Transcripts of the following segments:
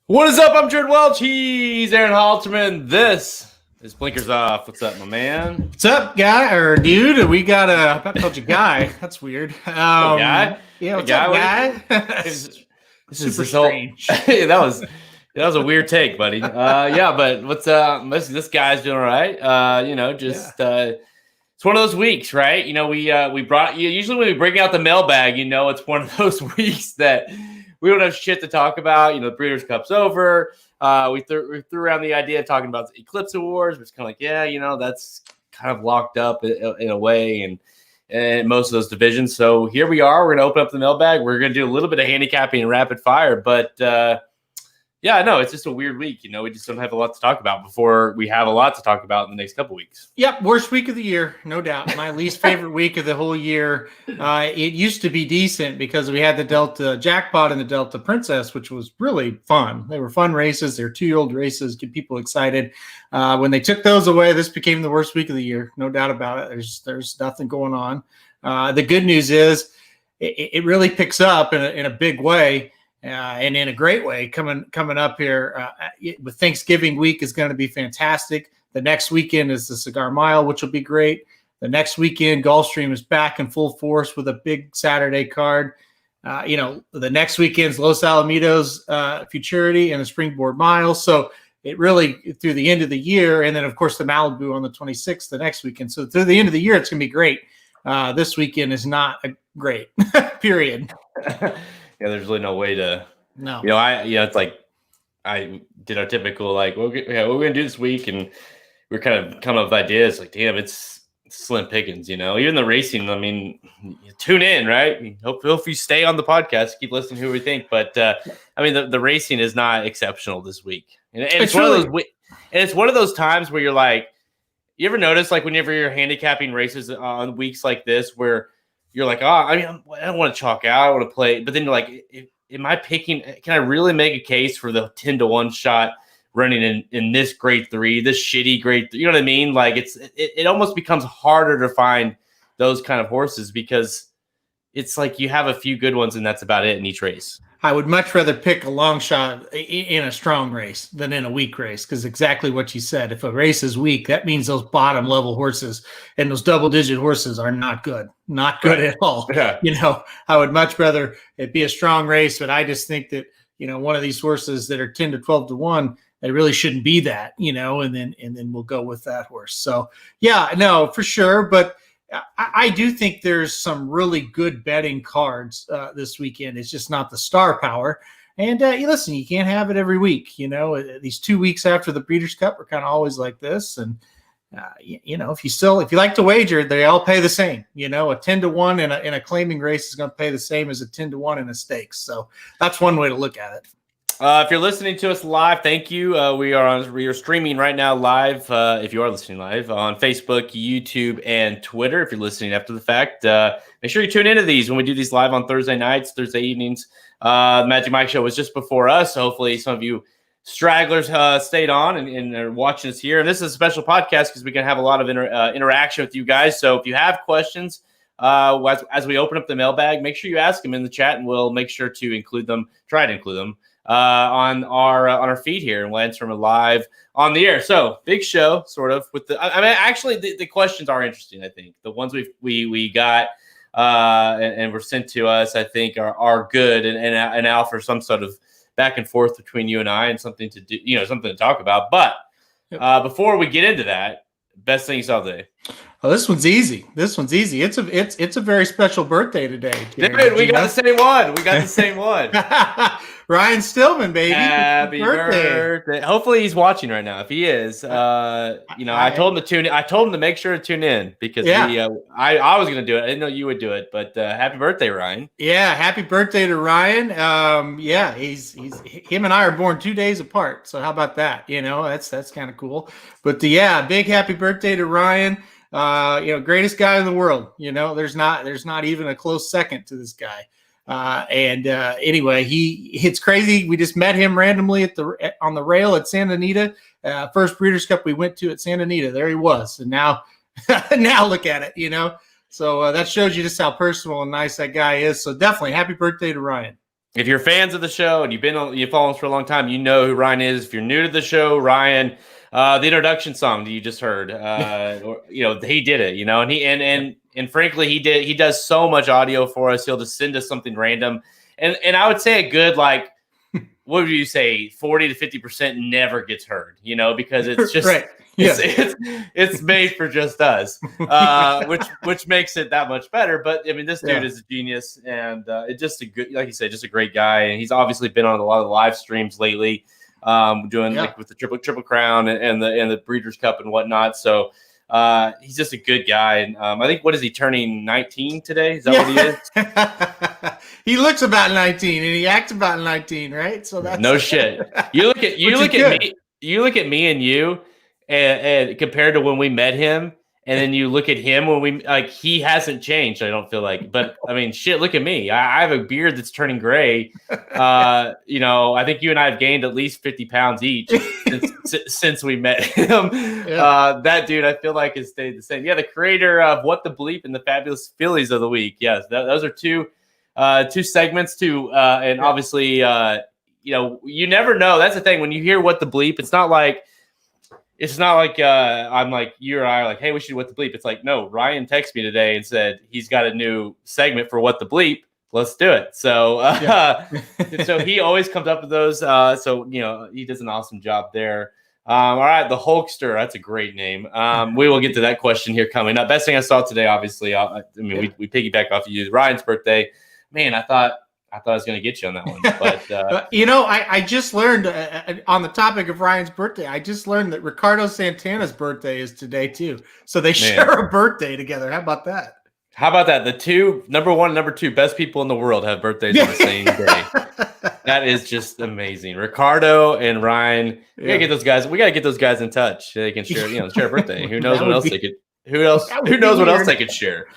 What is up? I'm Jared Welch. He's Aaron Halterman. This is Blinkers Off. What's up, my man? What's up, guy or dude? We got I called you guy. That's weird. Guy? Yeah, what's up, guy? This Super is strange. that was a weird take, buddy. Yeah, but what's this guy's doing all right. It's one of those weeks, right? You know, we brought you. Usually when we bring out the mailbag, you know, it's one of those weeks that we don't have shit to talk about. You know, the Breeders' Cup's over. We threw around the idea of talking about the Eclipse Awards, which is kind of like, yeah, you know, that's kind of locked up in a way, and most of those divisions. So here we are. We're going to open up the mailbag. We're going to do a little bit of handicapping and rapid fire, but yeah, no, it's just a weird week. You know, we just don't have a lot to talk about before we have a lot to talk about in the next couple weeks. Yep, worst week of the year, no doubt. My least favorite week of the whole year. It used to be decent because we had the Delta Jackpot and the Delta Princess, which was really fun. They were fun races. They're 2-year-old races, get people excited. When they took those away, this became the worst week of the year, no doubt about it. There's nothing going on. The good news is it really picks up in a big way. And in a great way coming up here with Thanksgiving week is going to be fantastic. The next weekend is the Cigar Mile, which will be great. The next weekend, Gulfstream is back in full force with a big Saturday card. The next weekend's Los Alamitos Futurity and the Springboard Mile. So it really through the end of the year, and then of course the Malibu on the 26th the next weekend. So through the end of the year, it's going to be great. This weekend is not great. Period. Yeah, there's really no way to. No. It's like I did our typical what we're gonna do this week, and we're kind of coming up with ideas. Like, damn, it's slim pickings. You know, even the racing. I mean, you tune in, right? Hope you stay on the podcast, keep listening to who we think. But I mean, the racing is not exceptional this week, and it's one of those. And it's one of those times where you're like, you ever notice like whenever you're handicapping races on weeks like this where you're like, I don't want to chalk out. I want to play. But then you're like, am I picking? Can I really make a case for the 10-1 shot running in this grade 3, this shitty grade 3? You know what I mean? Like it almost becomes harder to find those kind of horses because it's like you have a few good ones and that's about it in each race. I would much rather pick a long shot in a strong race than in a weak race because exactly what you said. If a race is weak, that means those bottom level horses and those double-digit horses are not good. Not good at all. Yeah. You know, I would much rather it be a strong race, but I just think that, you know, one of these horses that are 10 to 12 to 1, they really shouldn't be that, you know, and then we'll go with that horse. So, yeah, no, for sure. But I do think there's some really good betting cards this weekend. It's just not the star power. And listen, you can't have it every week. You know, these 2 weeks after the Breeders' Cup are kind of always like this. And you know, if you like to wager, they all pay the same. You know, a 10-1 in a claiming race is going to pay the same as a 10-1 in a stakes. So that's one way to look at it. If you're listening to us live, thank you. We are streaming right now live. If you are listening live on Facebook, YouTube, and Twitter. If you're listening after the fact, make sure you tune into these when we do these live on Thursday nights, Thursday evenings. The Magic Mike Show was just before us. So hopefully some of you stragglers stayed on and are watching us here. And this is a special podcast because we can have a lot of interaction with you guys. So if you have questions, as we open up the mailbag, make sure you ask them in the chat, and we'll make sure to include them. Try to include them on our feed here, and we'll answer them live on the air. So big show, sort of. With actually, the questions are interesting. I think the ones we got and were sent to us, I think, are good and offer some sort of back and forth between you and I, and something to do, something to talk about. But before we get into that, best thing you saw today. Oh, this one's easy. It's a very special birthday today. Dude, we got the same one. We got the same one. Ryan Stillman, baby. Happy birthday. Hopefully he's watching right now. If he is, I told him to tune in. I told him to make sure to tune in because I was going to do it. I didn't know you would do it, but happy birthday, Ryan. Yeah. Happy birthday to Ryan. He's him and I are born 2 days apart. So how about that? That's kind of cool, but big happy birthday to Ryan. Greatest guy in the world. There's not even a close second to this guy. Anyway, it's crazy. We just met him randomly on the rail at Santa Anita. First Breeders' Cup we went to at Santa Anita. There he was, and now look at it. So that shows you just how personal and nice that guy is. So definitely, happy birthday to Ryan. If you're fans of the show and you've followed us for a long time, you know who Ryan is. If you're new to the show, Ryan. The introduction song that you just heard, he did it, and frankly, he does so much audio for us. He'll just send us something random. And I would say a good, what would you say, 40 to 50% never gets heard, because it's just, right. it's made for just us, which makes it that much better. But I mean, this dude is a genius, and it's just a good, like you said, just a great guy. And he's obviously been on a lot of live streams lately. Doing with the triple crown and the Breeders' Cup and whatnot. So he's just a good guy. And I think, what is he, turning 19 today? Is that what he is? He looks about 19 and he acts about 19, right? So that's no shit. You look at me and you and compared to when we met him. And then you look at him when he hasn't changed, I don't feel like. But, I mean, shit, look at me. I have a beard that's turning gray. I think you and I have gained at least 50 pounds each since we met him. Yeah. That dude, I feel like, has stayed the same. Yeah, the creator of What the Bleep and the Fabulous Fillies of the Week. Yes, those are two segments, too. And obviously, you never know. That's the thing. When you hear What the Bleep, it's not like I'm like, you or I are like, hey, we should do What the Bleep. It's like, no, Ryan texted me today and said he's got a new segment for What the Bleep. Let's do it. So, so he always comes up with those. He does an awesome job there. All right, the Hulkster. That's a great name. We will get to that question here coming up. Best thing I saw today, obviously. We piggyback off of you. Ryan's birthday. Man, I thought I was going to get you on that one. But I just learned on the topic of Ryan's birthday, I just learned that Ricardo Santana's birthday is today too. So they share a birthday together. How about that? The two, number one and number two best people in the world have birthdays on the same day. That is just amazing. Ricardo and Ryan. We gotta get those guys. We gotta get those guys in touch. They can share, share a birthday. Who knows what else they could? Who knows what else they could share?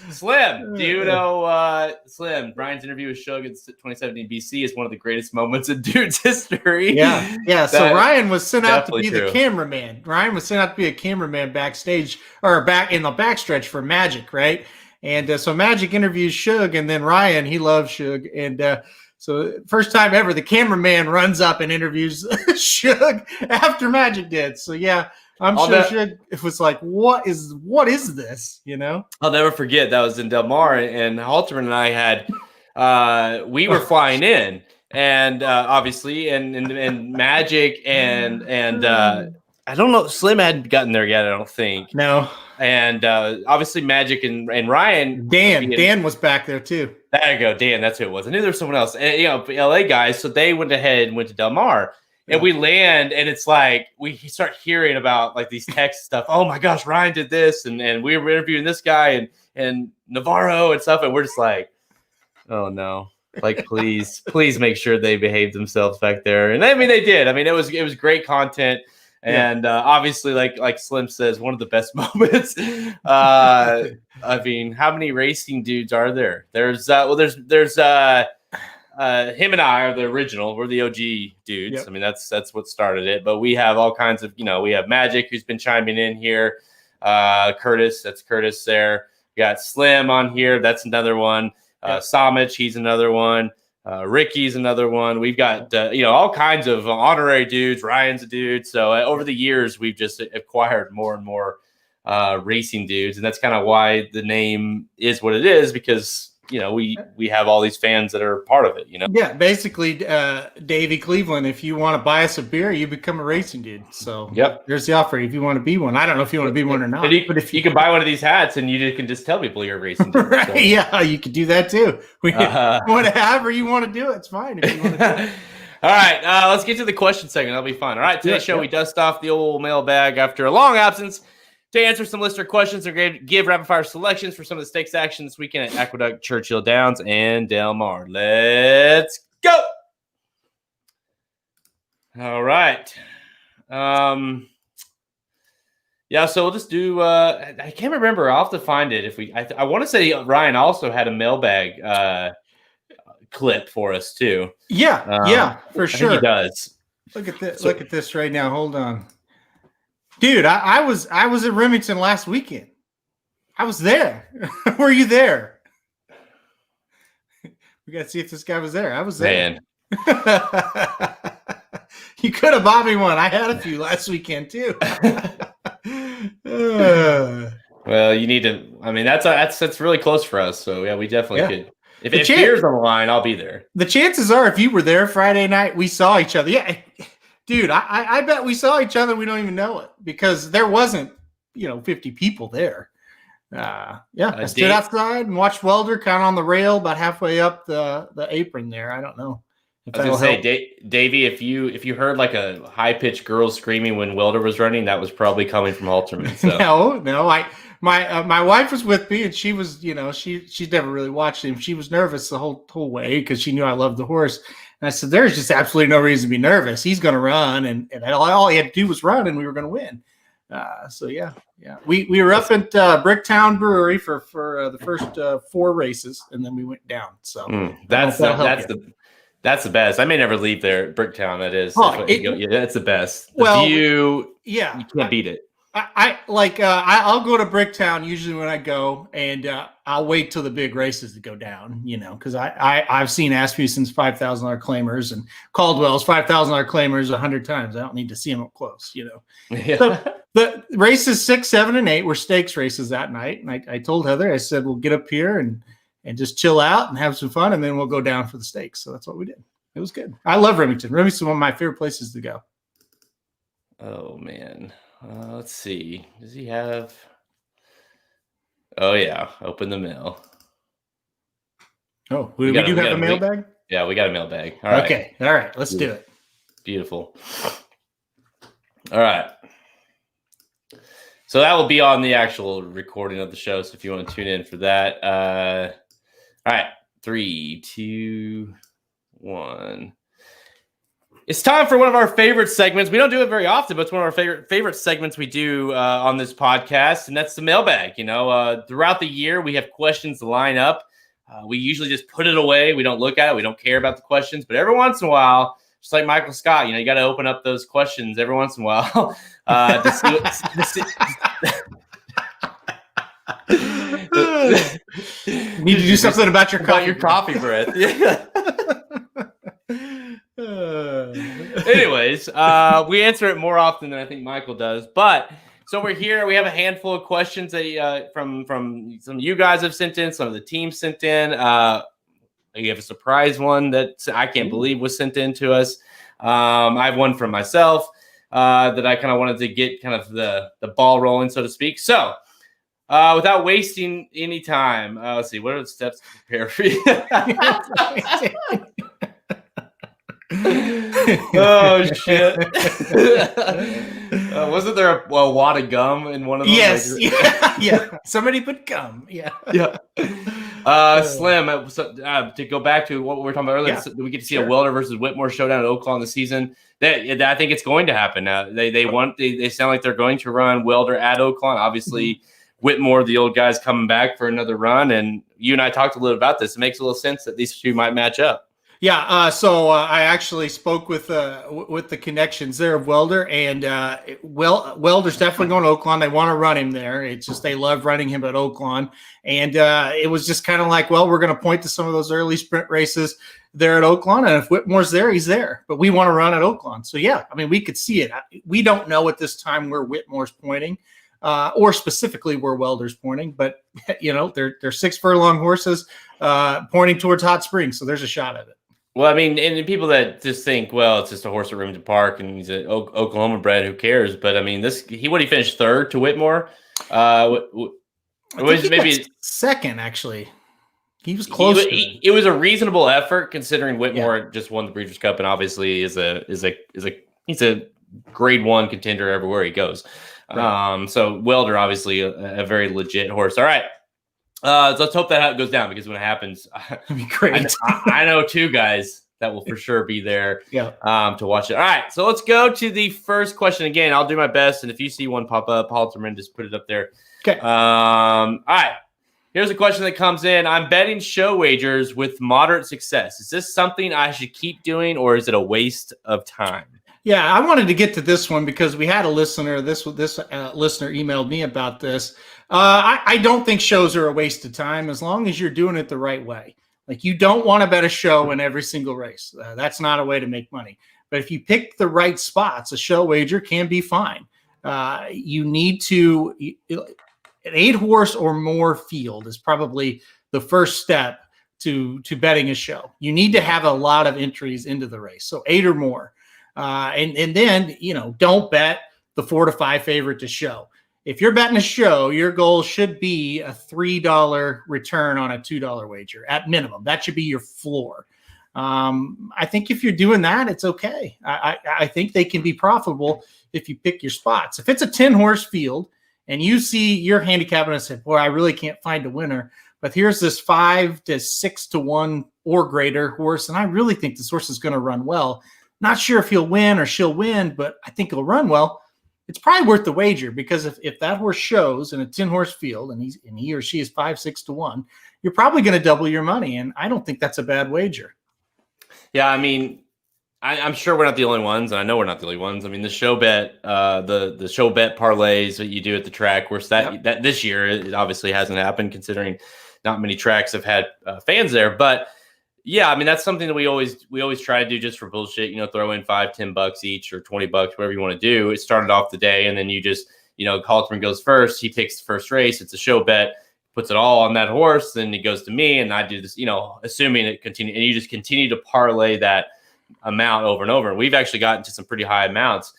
Slim, do you know Slim? Brian's interview with Shug at 2017 BC is one of the greatest moments in Dude's history. Yeah. So Ryan was sent out to be the cameraman. Ryan was sent out to be a cameraman backstage or back in the backstretch for Magic, right? And so Magic interviews Shug, and then Ryan, he loves Shug, and so first time ever, the cameraman runs up and interviews Shug after Magic did. So yeah. I'm sure it was like, what is this? I'll never forget that was in Del Mar, and Halterman and I had we were flying in, and obviously, and Magic and I don't know, Slim hadn't gotten there yet, I don't think. No. And obviously Magic and Ryan. Dan was back there too. There you go, Dan. That's who it was. I knew there was someone else. And, LA guys. So they went ahead and went to Del Mar. And we land, and it's like we start hearing about like these text stuff. Oh my gosh, Ryan did this, and we were interviewing this guy and Navarro and stuff, and we're just like, oh no, like please make sure they behave themselves back there. And I mean they did. I mean it was great content, and obviously like Slim says, one of the best moments. I mean, how many racing dudes are there? There's him and I are the original. We're the OG dudes. Yep. I mean, that's what started it. But we have all kinds of, we have Magic, who's been chiming in here. Curtis, that's Curtis there. We got Slim on here. That's another one. Samich, he's another one. Ricky's another one. We've got, all kinds of honorary dudes. Ryan's a dude. So over the years, we've just acquired more and more racing dudes. And that's kind of why the name is what it is, because we have all these fans that are part of it, Yeah, basically, Davey Cleveland, if you want to buy us a beer, you become a racing dude. So yep, there's the offer if you want to be one. I don't know if you want to be one or not. But if you can buy one of these hats and you can just tell people you're a racing dude. Right, so. yeah, you could do that too. Whatever you want to do, it's fine if you want to do it. All right, let's get to the question segment. That'll be fun. All right, today's show, we dust off the old mailbag after a long absence to answer some listener questions and give rapid-fire selections for some of the stakes action this weekend at Aqueduct, Churchill Downs, and Del Mar. Let's go! All right. Yeah, so we'll just do I can't remember. I'll have to find it. I want to say Ryan also had a mailbag clip for us too. Yeah, for sure. I think he does. Look at this. Look at this right now. Hold on. Dude, I was at Remington last weekend. I was there. Were you there? We got to see if this guy was there. I was there. Man. You could have bought me one. I had a few last weekend too. Well, you need to. I mean, that's really close for us. So yeah, we definitely could. If beer's on the line, I'll be there. The chances are, if you were there Friday night, we saw each other. Yeah, dude, I bet we saw each other. We don't even know it because there wasn't 50 people there. I stood outside and watched Welder kind of on the rail about halfway up the apron there. I don't know. I was gonna say, Davey, if you heard like a high pitched girl screaming when Welder was running, that was probably coming from Halterman. So. No, my wife was with me, and she was, she's never really watched him. She was nervous the whole way because she knew I loved the horse. And I said, "There's just absolutely no reason to be nervous. He's going to run, and all he had to do was run, and we were going to win." So yeah. We were up at Bricktown Brewery for the first 4 races, and then we went down. So that's the best. I may never leave there, Bricktown. That is, that's the best. The view, you can't beat it. I'll go to Bricktown usually when I go, and I'll wait till the big races to go down, because I've seen Asmussen's $5,000 claimers and Caldwell's $5,000 claimers 100 times. I don't need to see them up close, Yeah. So the races 6, 7, and 8 were stakes races that night, and I told Heather, I said, we'll get up here and just chill out and have some fun, and then we'll go down for the stakes. So that's what we did. It was good. I love Remington. Remington's one of my favorite places to go. Oh man. Let's see. Does he have? Oh yeah, open the mail. Oh, we do have a mailbag? Yeah, we got a mailbag. All right. Okay. All right. Let's do it. Beautiful. All right. So that will be on the actual recording of the show. So if you want to tune in for that. All right. 3, 2, 1. It's time for one of our favorite segments. We don't do it very often, but it's one of our favorite segments we do on this podcast, and that's the mailbag. Throughout the year, we have questions to line up. We usually just put it away. We don't look at it. We don't care about the questions. But every once in a while, just like Michael Scott, you got to open up those questions every once in a while to see Need to do something about your coffee breath. Yeah. Anyways, we answer it more often than I think Michael does. But so we're here. We have a handful of questions that from some of you guys have sent in. Some of the team sent in. You have a surprise one that I can't believe was sent in to us. I have one from myself that I kind of wanted to get kind of the ball rolling, so to speak. So without wasting any time, let's see. What are the steps to prepare for you? Oh shit! Wasn't there a wad of gum in one of them? Yes, yeah. Somebody put gum. Yeah. Slim. To go back to what we were talking about earlier, we get to see a Welder versus Whitmore showdown at Oaklawn this season. I think it's going to happen now. They sound like they're going to run Welder at Oaklawn. Obviously, Whitmore, the old guy's coming back for another run, and you and I talked a little about this. It makes a little sense that these two might match up. Yeah, so I actually spoke with the connections there of Welder, and Welder's definitely going to Oaklawn. They want to run him there. It's just they love running him at Oaklawn, and it was just kind of like, well, we're going to point to some of those early sprint races there at Oaklawn, and if Whitmore's there, he's there. But we want to run at Oaklawn, so yeah, I mean, we could see it. We don't know at this time where Whitmore's pointing. or specifically where Welder's pointing. But they're 6 furlong horses pointing towards Hot Springs, so there's a shot at it. Well, I mean, and people that just think, well, it's just a horse at Remington Park, and he's an Oklahoma bred, who cares? But I mean, he finished third to Whitmore. Maybe second, actually. He was close. It was a reasonable effort considering Whitmore just won the Breeders' Cup, and obviously he's a grade 1 contender everywhere he goes. Right. So Welder, obviously a very legit horse. All right. So let's hope that goes down, because when it happens, it'd be great. I know 2 guys that will for sure be there to watch it. All right, so let's go to the first question. Again, I'll do my best, and if you see one pop up, Halterman, just put it up there. Okay. All right. Here's a question that comes in. I'm betting show wagers with moderate success. Is this something I should keep doing, or is it a waste of time? Yeah, I wanted to get to this one because we had a listener. This listener emailed me about this. I don't think shows are a waste of time as long as you're doing it the right way. Like, you don't want to bet a show in every single race. That's not a way to make money. But if you pick the right spots, a show wager can be fine. You need to an 8-horse or more field is probably the first step to betting a show. You need to have a lot of entries into the race, so 8 or more. And then, don't bet the 4 to 5 favorite to show. If you're betting a show, your goal should be a $3 return on a $2 wager at minimum. That should be your floor. I think if you're doing that, it's okay. I think they can be profitable if you pick your spots. If it's a 10-horse field and you see your handicapping and say, boy, I really can't find a winner, but here's this 5 to 6 to 1 or greater horse, and I really think this horse is going to run well. Not sure if he'll win or she'll win, but I think he'll run well. It's probably worth the wager, because if that horse shows in a 10-horse field and he or she is 5, 6 to 1, you're probably going to double your money. And I don't think that's a bad wager. Yeah, I mean, I'm sure we're not the only ones, and I know we're not the only ones. I mean, the show bet, the show bet parlays that you do at the track, where that this year it obviously hasn't happened, considering not many tracks have had fans there. But yeah, I mean, that's something that we always try to do just for bullshit. Throw in $5-10 each or $20, whatever you want to do. It started off the day, and then you just Halterman goes first. He picks the first race. It's a show bet. Puts it all on that horse. Then it goes to me, and I do this. Assuming it continue, and you just continue to parlay that amount over and over. And we've actually gotten to some pretty high amounts,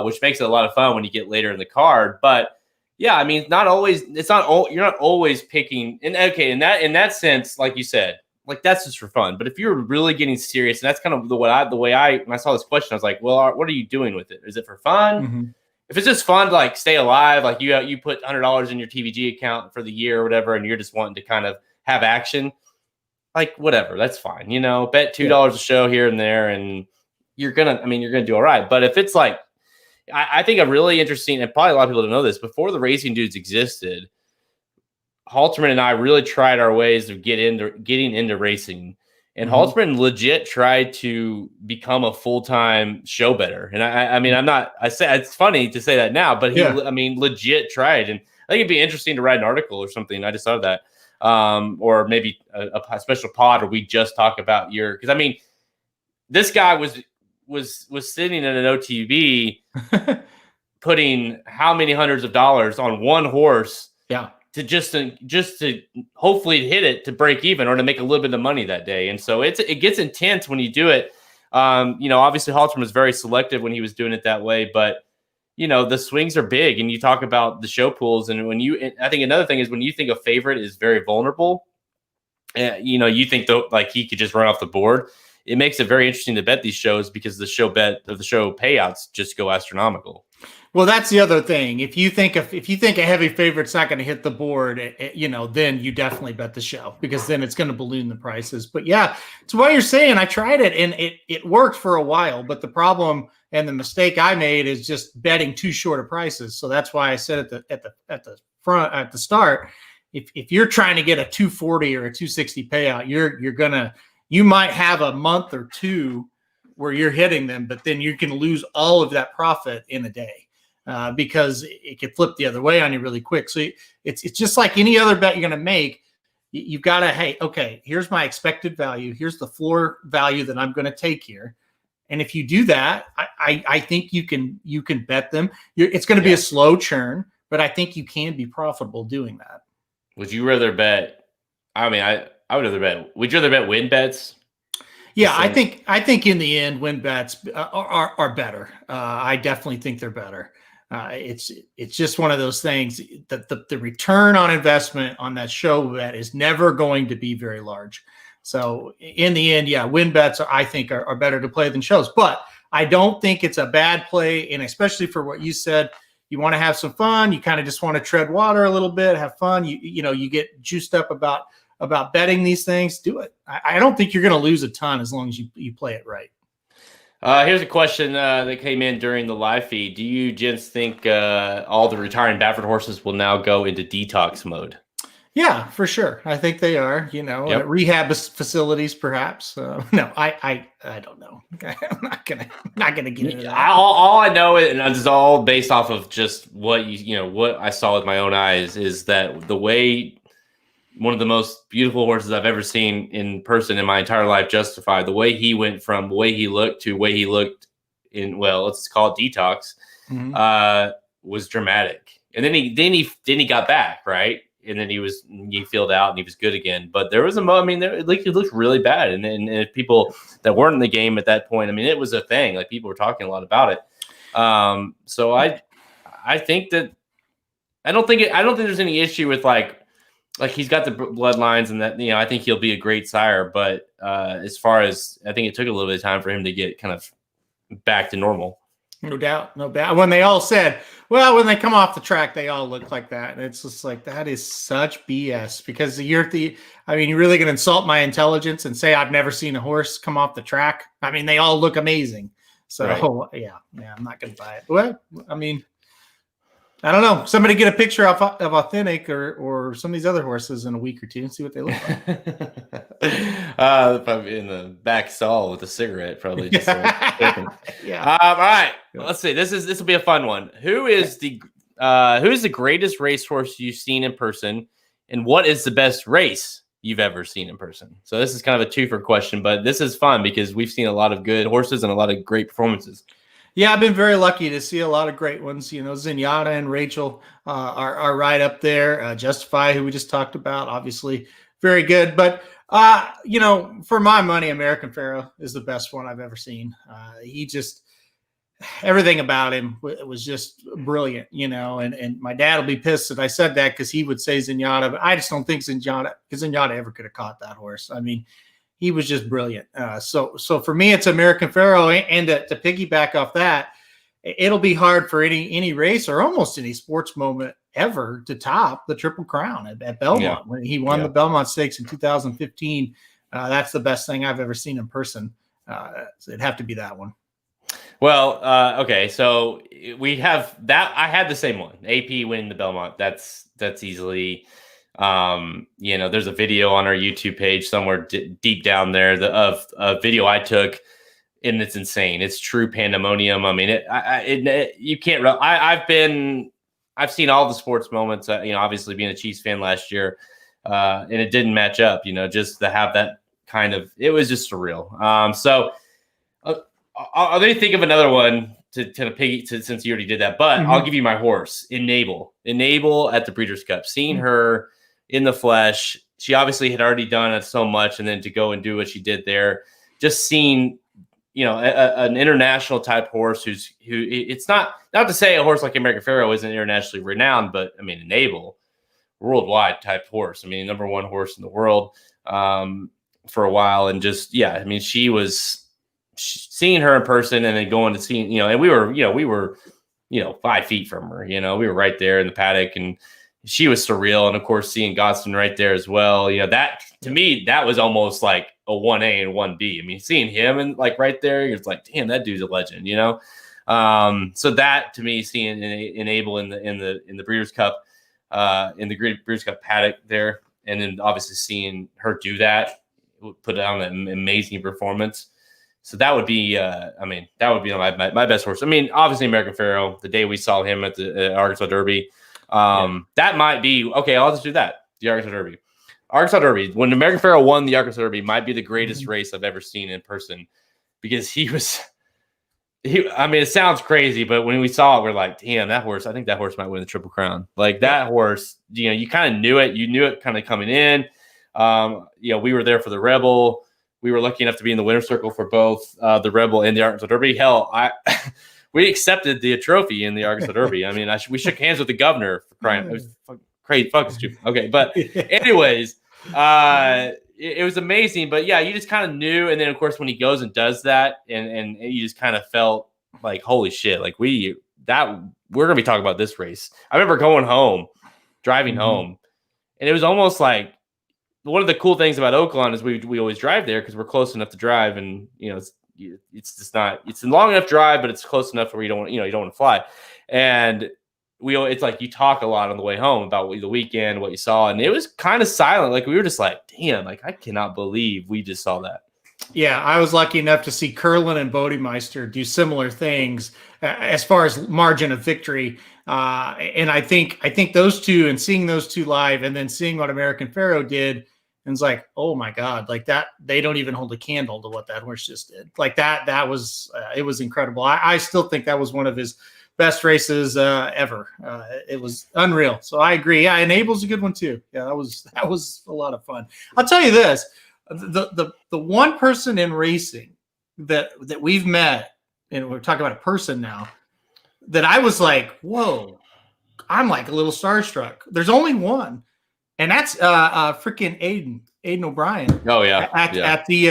which makes it a lot of fun when you get later in the card. But yeah, I mean, not always. It's not all. You're not always picking. And okay, in that sense, like you said. Like, that's just for fun. But if you're really getting serious, and that's kind of the way when I saw this question, I was like, well, what are you doing with it? Is it for fun? Mm-hmm. If it's just fun to like stay alive, like you put $100 in your TVG account for the year or whatever, and you're just wanting to kind of have action, like whatever, that's fine. Bet $2 a show here and there, and you're gonna do all right. But if it's like, I think a really interesting, and probably a lot of people don't know this, before the Racing Dudes existed, Halterman and I really tried our ways of getting into racing, and Halterman legit tried to become a full-time show bettor. And I say it's funny to say that now, but he legit tried. And I think it'd be interesting to write an article or something. I just thought of that, or maybe a special pod where we just talk about because I mean, this guy was sitting in an OTB, putting how many hundreds of dollars on one horse. Yeah. To just to hopefully hit it to break even or to make a little bit of money that day. And so it gets intense when you do it. Obviously Halterman was very selective when he was doing it that way, but the swings are big, and you talk about the show pools. And I think another thing is when you think a favorite is very vulnerable, you think like he could just run off the board. It makes it very interesting to bet these shows, because the show payouts just go astronomical. Well, that's the other thing. If you think a heavy favorite's not going to hit the board, then you definitely bet the show, because then it's going to balloon the prices. But yeah, to what you're saying, I tried it and it worked for a while. But the problem and the mistake I made is just betting too short of prices. So that's why I said at the start, if you're trying to get a 240 or a 260 payout, you might have a month or two where you're hitting them, but then you can lose all of that profit in a day. Because it could flip the other way on you really quick. So it's just like any other bet you're going to make. You've got to, hey, okay, here's my expected value. Here's the floor value that I'm going to take here. And if you do that, I think you can bet them. It's going to be a slow churn, but I think you can be profitable doing that. Would you rather bet? I mean, I would rather bet. Would you rather bet win bets? Yeah, I think in the end, win bets are better. I definitely think they're better. It's just one of those things that the return on investment on that show bet is never going to be very large. So in the end, yeah, win bets I think are better to play than shows. But I don't think it's a bad play, and especially for what you said, you want to have some fun. You kind of just want to tread water a little bit, have fun. You get juiced up about betting these things. Do it. I don't think you're going to lose a ton as long as you play it right. Here's a question that came in during the live feed. Do you gents think all the retiring Baffert horses will now go into detox mode? Yeah, for sure. I think they are. Rehab facilities, perhaps. No, I don't know. I'm not gonna get into that. All I know, and this is all based off of just what what I saw with my own eyes, is that the way one of the most beautiful horses I've ever seen in person in my entire life, Justified, the way he went from the way he looked to the way he looked in, well, let's call it detox, was dramatic. And then he got back, right? And then he filled out and he was good again. But there was a moment, I mean, he looked really bad. And if people that weren't in the game at that point, I mean, it was a thing. Like, people were talking a lot about it. So I think that I don't think there's any issue with like he's got the bloodlines and that, I think he'll be a great sire. But as far as, I think it took a little bit of time for him to get kind of back to normal. No doubt. When they all said, well, when they come off the track, they all look like that. And it's just like, that is such BS, because you're really going to insult my intelligence and say I've never seen a horse come off the track? I mean, they all look amazing. So right. Yeah, I'm not going to buy it. Well, I mean, I don't know. Somebody get a picture of Authentic or some of these other horses in a week or two and see what they look like. Probably in the back stall with a cigarette, probably. Just yeah. All right. Let's see. This will be a fun one. Who is the greatest racehorse you've seen in person, and what is the best race you've ever seen in person? So this is kind of a twofer question, but this is fun because we've seen a lot of good horses and a lot of great performances. Yeah, I've been very lucky to see a lot of great ones. Zenyatta and Rachel are right up there. Justify, who we just talked about, obviously very good. But, for my money, American Pharoah is the best one I've ever seen. Everything about him was just brilliant, and my dad will be pissed that I said that because he would say Zenyatta, but I just don't think Zenyatta ever could have caught that horse. I mean, he was just brilliant. So for me, it's American Pharoah, and to piggyback off that, it'll be hard for any race or almost any sports moment ever to top the Triple Crown at Belmont when he won the Belmont Stakes in 2015. That's the best thing I've ever seen in person. So it'd have to be that one. Well, okay, so we have that. I had the same one. AP winning the Belmont. That's easily. There's a video on our YouTube page somewhere deep down there of a video I took, and it's insane. It's true pandemonium. I mean, you can't. I've seen all the sports moments. Obviously being a Chiefs fan last year, and it didn't match up. Just to have that kind of, it was just surreal. So I'll let me think of another one to since you already did that. But I'll give you my horse, Enable at the Breeders' Cup. Seeing her in the flesh, she obviously had already done it so much, and then to go and do what she did there, just seeing, an international type horse who it's not to say a horse like American Pharoah isn't internationally renowned, but I mean, Enable, worldwide type horse. I mean, number one horse in the world for a while, and just she was seeing her in person, and then going to see, and we were 5 feet from her. We were right there in the paddock, and she was surreal. And of course, seeing Godson right there as well, that to me, that was almost like a 1A and 1B. I mean, seeing him and like right there, it's like, damn, that dude's a legend, So that to me, seeing Enable in the Breeders' Cup, in the Breeders' Cup paddock there, and then obviously seeing her do that, put on an amazing performance. So that would be, my best horse. I mean, obviously American Pharoah, the day we saw him at the Arkansas Derby, that might be, okay, I'll just do that. The Arkansas Derby. When American Pharoah won the Arkansas Derby, might be the greatest race I've ever seen in person, because he was I mean, it sounds crazy, but when we saw it, we're like, damn, that horse. I think that horse might win the Triple Crown. Like that horse, you kind of knew it. You knew it kind of coming in. We were there for the Rebel. We were lucky enough to be in the winner's circle for both the Rebel and the Arkansas Derby. Hell, we accepted the trophy in the Arkansas Derby. I mean, we shook hands with the governor for crying. It was crazy, fucking stupid. Okay, but anyways, it was amazing. But yeah, you just kind of knew. And then of course, when he goes and does that, and you just kind of felt like, holy shit, like we're gonna be talking about this race. I remember going home, driving home, and it was almost like one of the cool things about Oakland is we always drive there because we're close enough to drive, and it's just not, it's a long enough drive, but it's close enough where you don't want to fly. And it's like you talk a lot on the way home about the weekend, what you saw, and it was kind of silent. Like we were just like, damn, like I cannot believe we just saw that. Yeah, I was lucky enough to see Curlin and Bodemeister do similar things as far as margin of victory. And I think those two, and seeing those two live, and then seeing what American Pharoah did, and it's like, oh my God, like that, they don't even hold a candle to what that horse just did. Like that was, it was incredible. I still think that was one of his best races ever. It was unreal. So I agree. Yeah, Enable's a good one too. Yeah, that was a lot of fun. I'll tell you this, the one person in racing that we've met, and we're talking about a person now, that I was like, whoa, I'm like a little starstruck. There's only one. And that's freaking Aidan OBrien. Oh yeah, at the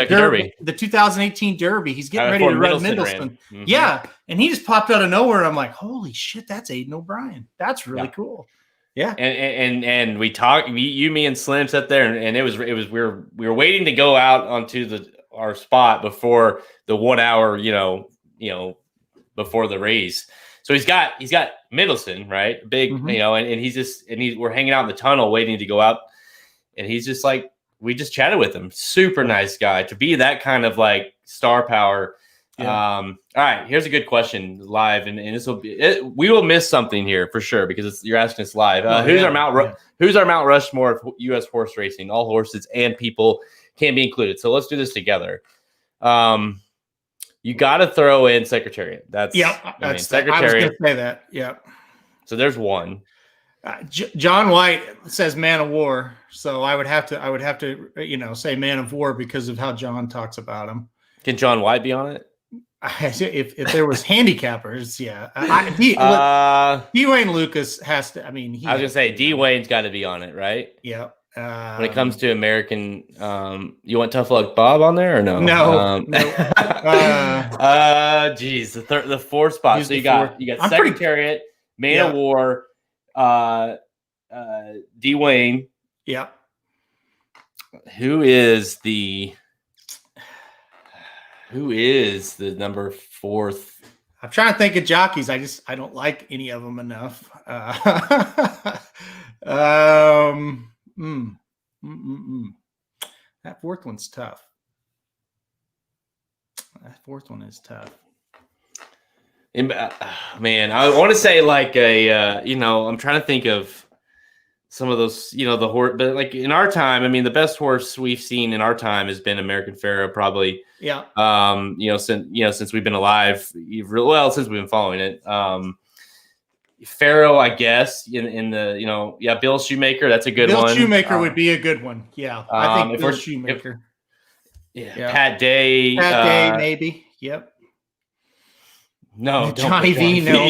Derby, the 2018 Derby. He's getting ready to run Middleton. Mm-hmm. Yeah, and he just popped out of nowhere. I'm like, holy shit, that's Aidan OBrien. That's really cool. Yeah, and we talked. You, me, and Slim sat there, and it was we were waiting to go out onto our spot before the 1 hour, before the race. So he's got Middleton, right? Big, and we're hanging out in the tunnel waiting to go out. And he's just like, we just chatted with him. Super nice guy to be that kind of like star power. Yeah. All right, here's a good question live. And this will be, we will miss something here for sure, because you're asking us live. Who's our Mount Rushmore of U.S. horse racing? All horses and people can be included. So let's do this together. You got to throw in Secretariat. Secretariat. I was going to say that. Yeah. So there's one. John White says Man of War, so I would have to say Man of War because of how John talks about him. Can John White be on it? If there was handicappers, yeah. D. Wayne Lucas has to. I mean, I was gonna say D. Wayne's got to be on it, right? Yeah. When it comes to American, you want Tough Luck Bob on there or no? No. Geez, the fourth spot. So you got Secretariat, Man of War, D. Wayne. Yeah. Who is the number fourth? I'm trying to think of jockeys. I don't like any of them enough. That fourth one's tough. That fourth one is tough. Man, I want to say like I'm trying to think of some of those, the horse, but like in our time, I mean, the best horse we've seen in our time has been American Pharoah, probably. Yeah. Since we've been alive, since we've been following it. Pharoah, I guess, in the Bill Shoemaker. That's a good one. Bill Shoemaker would be a good one. Yeah, I think Bill Shoemaker. Pat Day. Pat Day, maybe. Yep. No, Johnny V. No.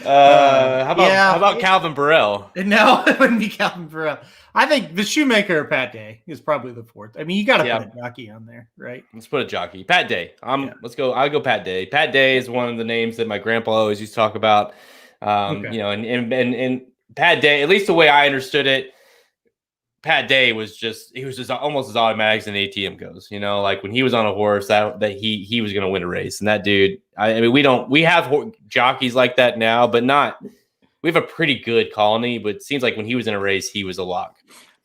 How about Calvin Burrell? No, it wouldn't be Calvin Burrell. I think the Shoemaker or Pat Day is probably the fourth. I mean, you got to put a jockey on there, right? Let's put a jockey. Pat Day. Let's go. I'll go Pat Day. Pat Day is one of the names that my grandpa always used to talk about. And Pat Day, at least the way I understood it, Pat Day was just almost as automatic as an ATM goes. Like when he was on a horse, that he was going to win a race. And that dude, I mean, we have jockeys like that now, but not. We have a pretty good colony, but it seems like when he was in a race, he was a lock.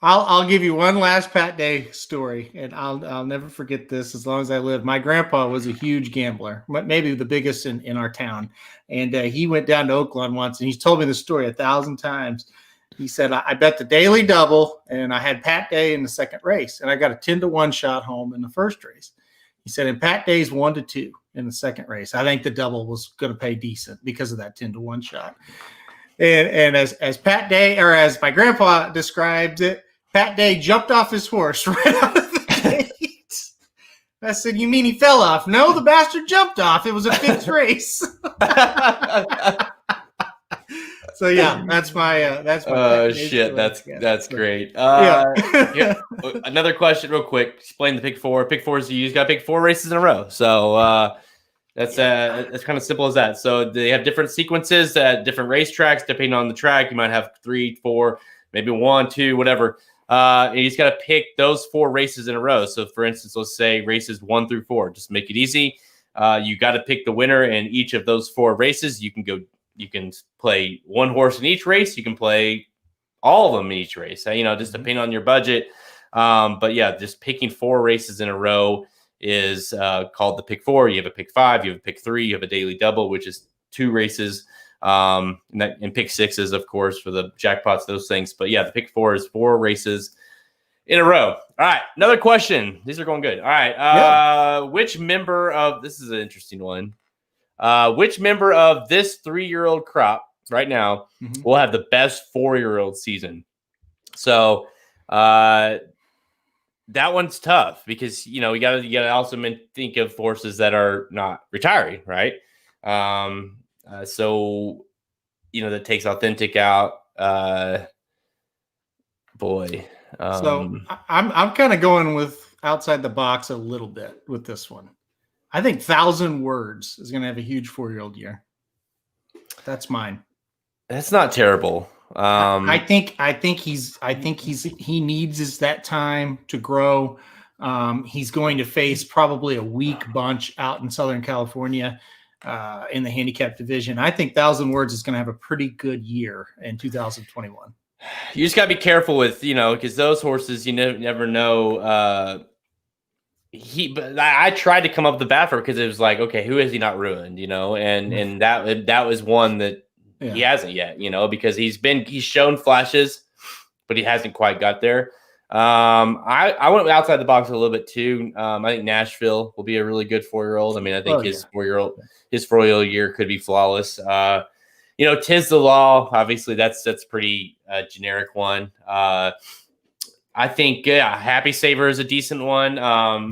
I'll give you one last Pat Day story, and I'll never forget this as long as I live. My grandpa was a huge gambler, maybe the biggest in our town, and he went down to Oakland once, and he's told me the story 1,000 times. He said, I bet the daily double, and I had Pat Day in the second race, and I got a 10-1 shot home in the first race. He said in Pat Day's 1-2 in the second race. I think the double was going to pay decent because of that 10-1 shot. And as Pat Day, or as my grandpa described it, Pat Day jumped off his horse right out of the gate. I said, "You mean he fell off?" "No, the bastard jumped off. It was a fifth race." So yeah, that's my oh shit, that's great. Yeah. Another question real quick. Explain the pick four. Pick four is you just got to pick 4 races in a row. So that's kind of simple as that. So they have different sequences at different racetracks depending on the track. You might have 3, 4, maybe 1, 2, whatever. And you just got to pick those 4 races in a row. So for instance, let's say races 1 through 4. Just make it easy. You got to pick the winner in each of those 4 races. You can play 1 horse in each race. You can play all of them in each race. Just depending on your budget. But yeah, just picking 4 races in a row is called the pick 4. You have a pick 5, you have a pick 3, you have a daily double, which is 2 races. And pick 6 is, of course, for the jackpots, those things. But yeah, the pick 4 is 4 races in a row. All right, another question. These are going good. All right, which member of this is an interesting one. Which member of this 3-year-old crop right now will have the best 4-year-old season? So that one's tough because you gotta also think of horses that are not retiring, right? So that takes Authentic out. So I'm kind of going with outside the box a little bit with this one. I think 1,000 Words is going to have a huge 4-year-old year. That's mine. That's not terrible. I think he needs that time to grow. He's going to face probably a weak bunch out in Southern California in the handicap division. I think 1,000 Words is going to have a pretty good year in 2021. You just got to be careful with, because those horses, you never know. But I tried to come up with the bat for because it was like, okay, who has he not ruined, and that was one that he hasn't yet, because he's shown flashes, but he hasn't quite got there. I went outside the box a little bit too. I think Nashville will be a really good 4-year-old. I mean, I think his 4-year-old year could be flawless. Tis the Law. Obviously, that's pretty generic one. I think Happy Saver is a decent one. How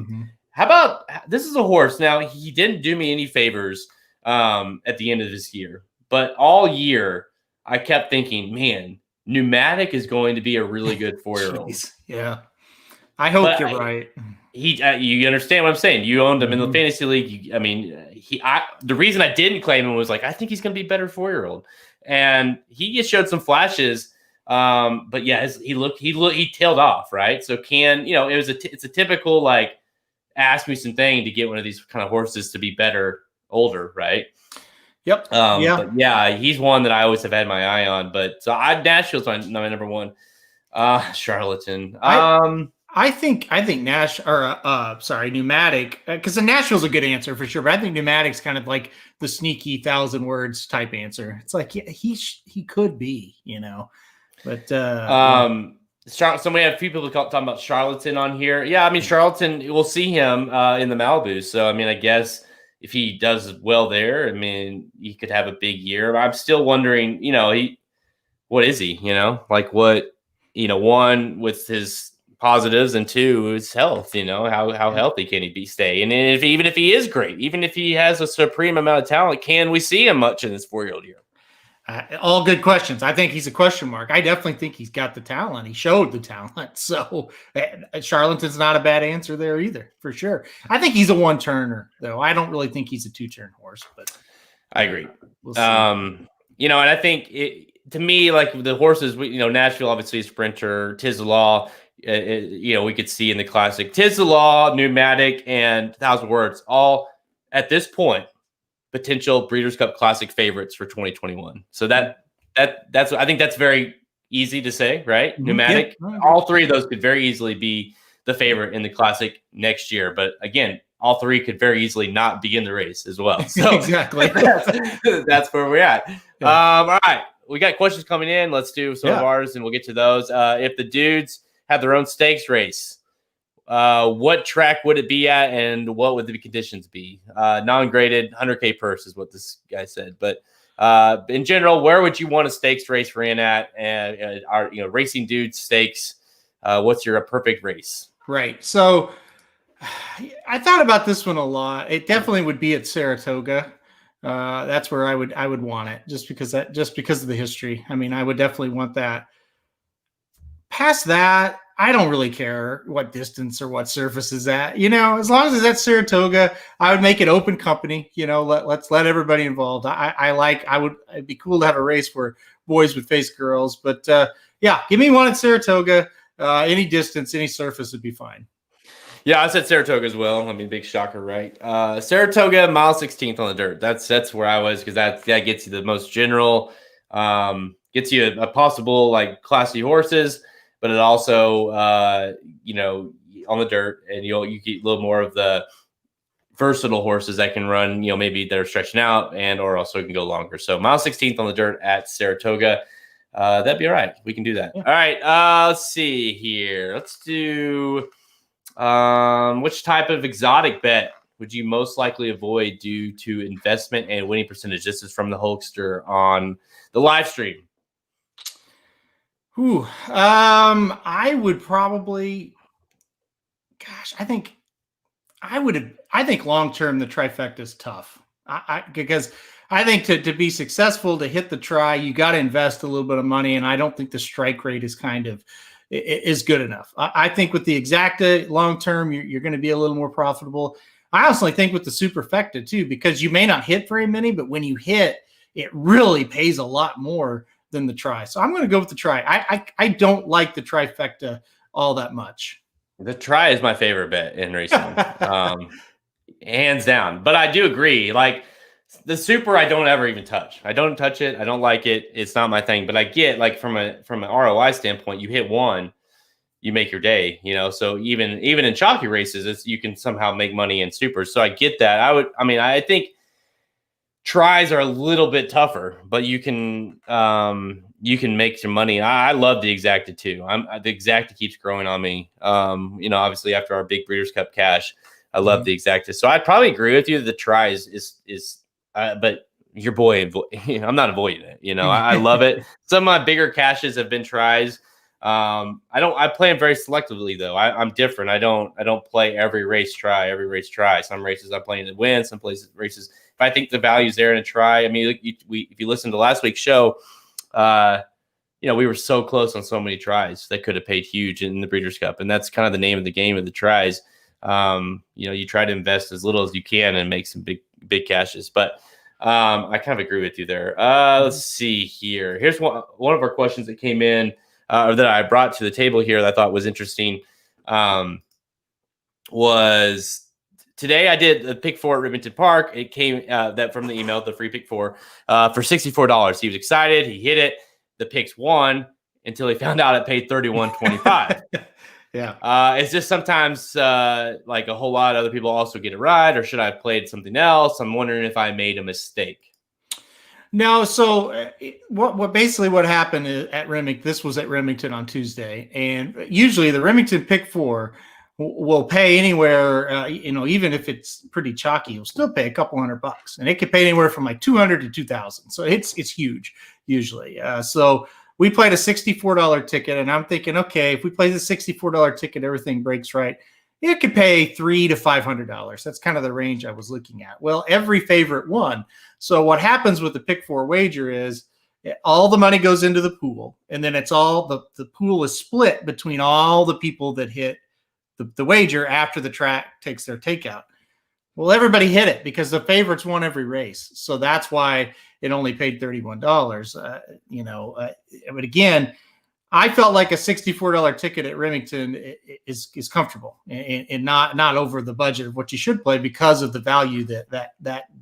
about this is a horse? Now he didn't do me any favors at the end of this year, but all year I kept thinking, man, Pneumatic is going to be a really good 4-year-old. Yeah, I hope you're right. You understand what I'm saying? You owned him in the fantasy league. The reason I didn't claim him was like I think he's going to be a better 4-year-old, and he just showed some flashes. But yeah, he tailed off, right? So it's a typical like Asmussen thing to get one of these kind of horses to be better older, right? Yep. But yeah, he's one that I always have had my eye on. But so Nashville's my number one. Charlatan. I think Pneumatic, because the Nashville's a good answer for sure, but I think Pneumatic's kind of like the sneaky 1,000 Words type answer. It's like he could be, But somebody had a few people talking about Charlatan on here. Yeah, I mean Charlatan, we'll see him in the Malibu. So I mean, I guess if he does well there, I mean, he could have a big year. I'm still wondering, what is he? Like what? One with his positives, and 2 his health. How healthy can he stay? And even if he is great, even if he has a supreme amount of talent, can we see him much in this 4-year-old year? All good questions. I think he's a question mark. I definitely think he's got the talent. He showed the talent. So Charlatan's not a bad answer there either, for sure. I think he's a 1-turner, though. I don't really think he's a 2-turn horse, but I agree. We'll see. And I think to me, like the horses, Nashville obviously is sprinter. Tis the Law, we could see in the classic. Tis the Law, Pneumatic, and 1,000 Words, all at this point potential Breeders' Cup Classic favorites for 2021. So that's I think that's very easy to say, right? Pneumatic, all 3 of those could very easily be the favorite in the Classic next year. But again, all 3 could very easily not be in the race as well. So exactly, that's where we're at. Yeah. All right, we got questions coming in. Let's do some of ours, and we'll get to those. If the dudes have their own stakes race, what track would it be at, and what would the conditions be? Non-graded, 100K purse is what this guy said. But in general, where would you want a stakes race ran at? And our racing dude stakes. What's your perfect race? Right. So I thought about this one a lot. It definitely would be at Saratoga. That's where I would want it, just because of the history. I mean, I would definitely want that. Past that, I don't really care what distance or what surface is at. As long as it's at Saratoga, I would make it open company. Let's let everybody involved. It'd be cool to have a race where boys would face girls. But yeah, give me one at Saratoga. Any distance, any surface would be fine. Yeah, I said Saratoga as well. I mean, big shocker, right? Saratoga, mile 16th on the dirt. That's where I was, because that gets you the most general, gets you a possible like classy horses, but it also on the dirt, and you get a little more of the versatile horses that can run, maybe they're stretching out or also can go longer. So mile 16th on the dirt at Saratoga. That'd be all right. We can do that. Yeah. All right. Let's see here. Let's do which type of exotic bet would you most likely avoid due to investment and winning percentage? This is from the Hulkster on the live stream. I would probably, I think long-term the trifecta is tough. Because I think to be successful, to hit the try, you got to invest a little bit of money. And I don't think the strike rate is is good enough. I think with the exacta long-term, you're going to be a little more profitable. I also think with the superfecta too, because you may not hit very many, but when you hit, it really pays a lot more than the try. So I'm going to go with the try. I don't like the trifecta all that much. The try is my favorite bet in racing, hands down. But I do agree. Like the super, I don't ever even touch. I don't touch it. I don't like it. It's not my thing. But I get, like, from an ROI standpoint, you hit one, you make your day. So even in chalky races, you can somehow make money in supers. So I get that. I think tries are a little bit tougher, but you can make some money. I love the exacta too. The exacta keeps growing on me. Obviously after our big Breeders' Cup cash, I love the exacta. So I'd probably agree with you. The tries is but your boy, I'm not avoiding it. I love it. Some of my bigger cashes have been tries. I play them very selectively though. I'm different. I don't play every race try. Some races I'm playing to win. Some races, if I think the value's there in a try. I mean, if you listen to last week's show, we were so close on so many tries that could have paid huge in the Breeders' Cup, and that's kind of the name of the game of the tries. You try to invest as little as you can and make some big cashes. But I kind of agree with you there. Let's see here. Here's one of our questions that came in, or that I brought to the table here that I thought was interesting. Was today I did the pick 4 at Remington Park. It came that from the email, the free pick 4 for $64. He was excited. He hit it. The picks won until he found out it paid $31.25. Yeah. It's just sometimes like a whole lot of other people also get it right, or should I have played something else? I'm wondering if I made a mistake. No. So what happened at Remington, this was at Remington on Tuesday, and usually the Remington pick 4 will pay anywhere, even if it's pretty chalky, you'll still pay a couple $100, and it could pay anywhere from like $200 to $2,000. So it's huge usually. So we played a $64 ticket, and I'm thinking, okay, if we play the $64 ticket, everything breaks right. It could pay $300 to $500. That's kind of the range I was looking at. Well, every favorite won. So what happens with the pick 4 wager is all the money goes into the pool, and then it's all the pool is split between all the people that hit the wager after the track takes their takeout. Well, everybody hit it because the favorites won every race. So that's why it only paid $31. But again, I felt like a $64 ticket at Remington is comfortable and not over the budget of what you should play because of the value that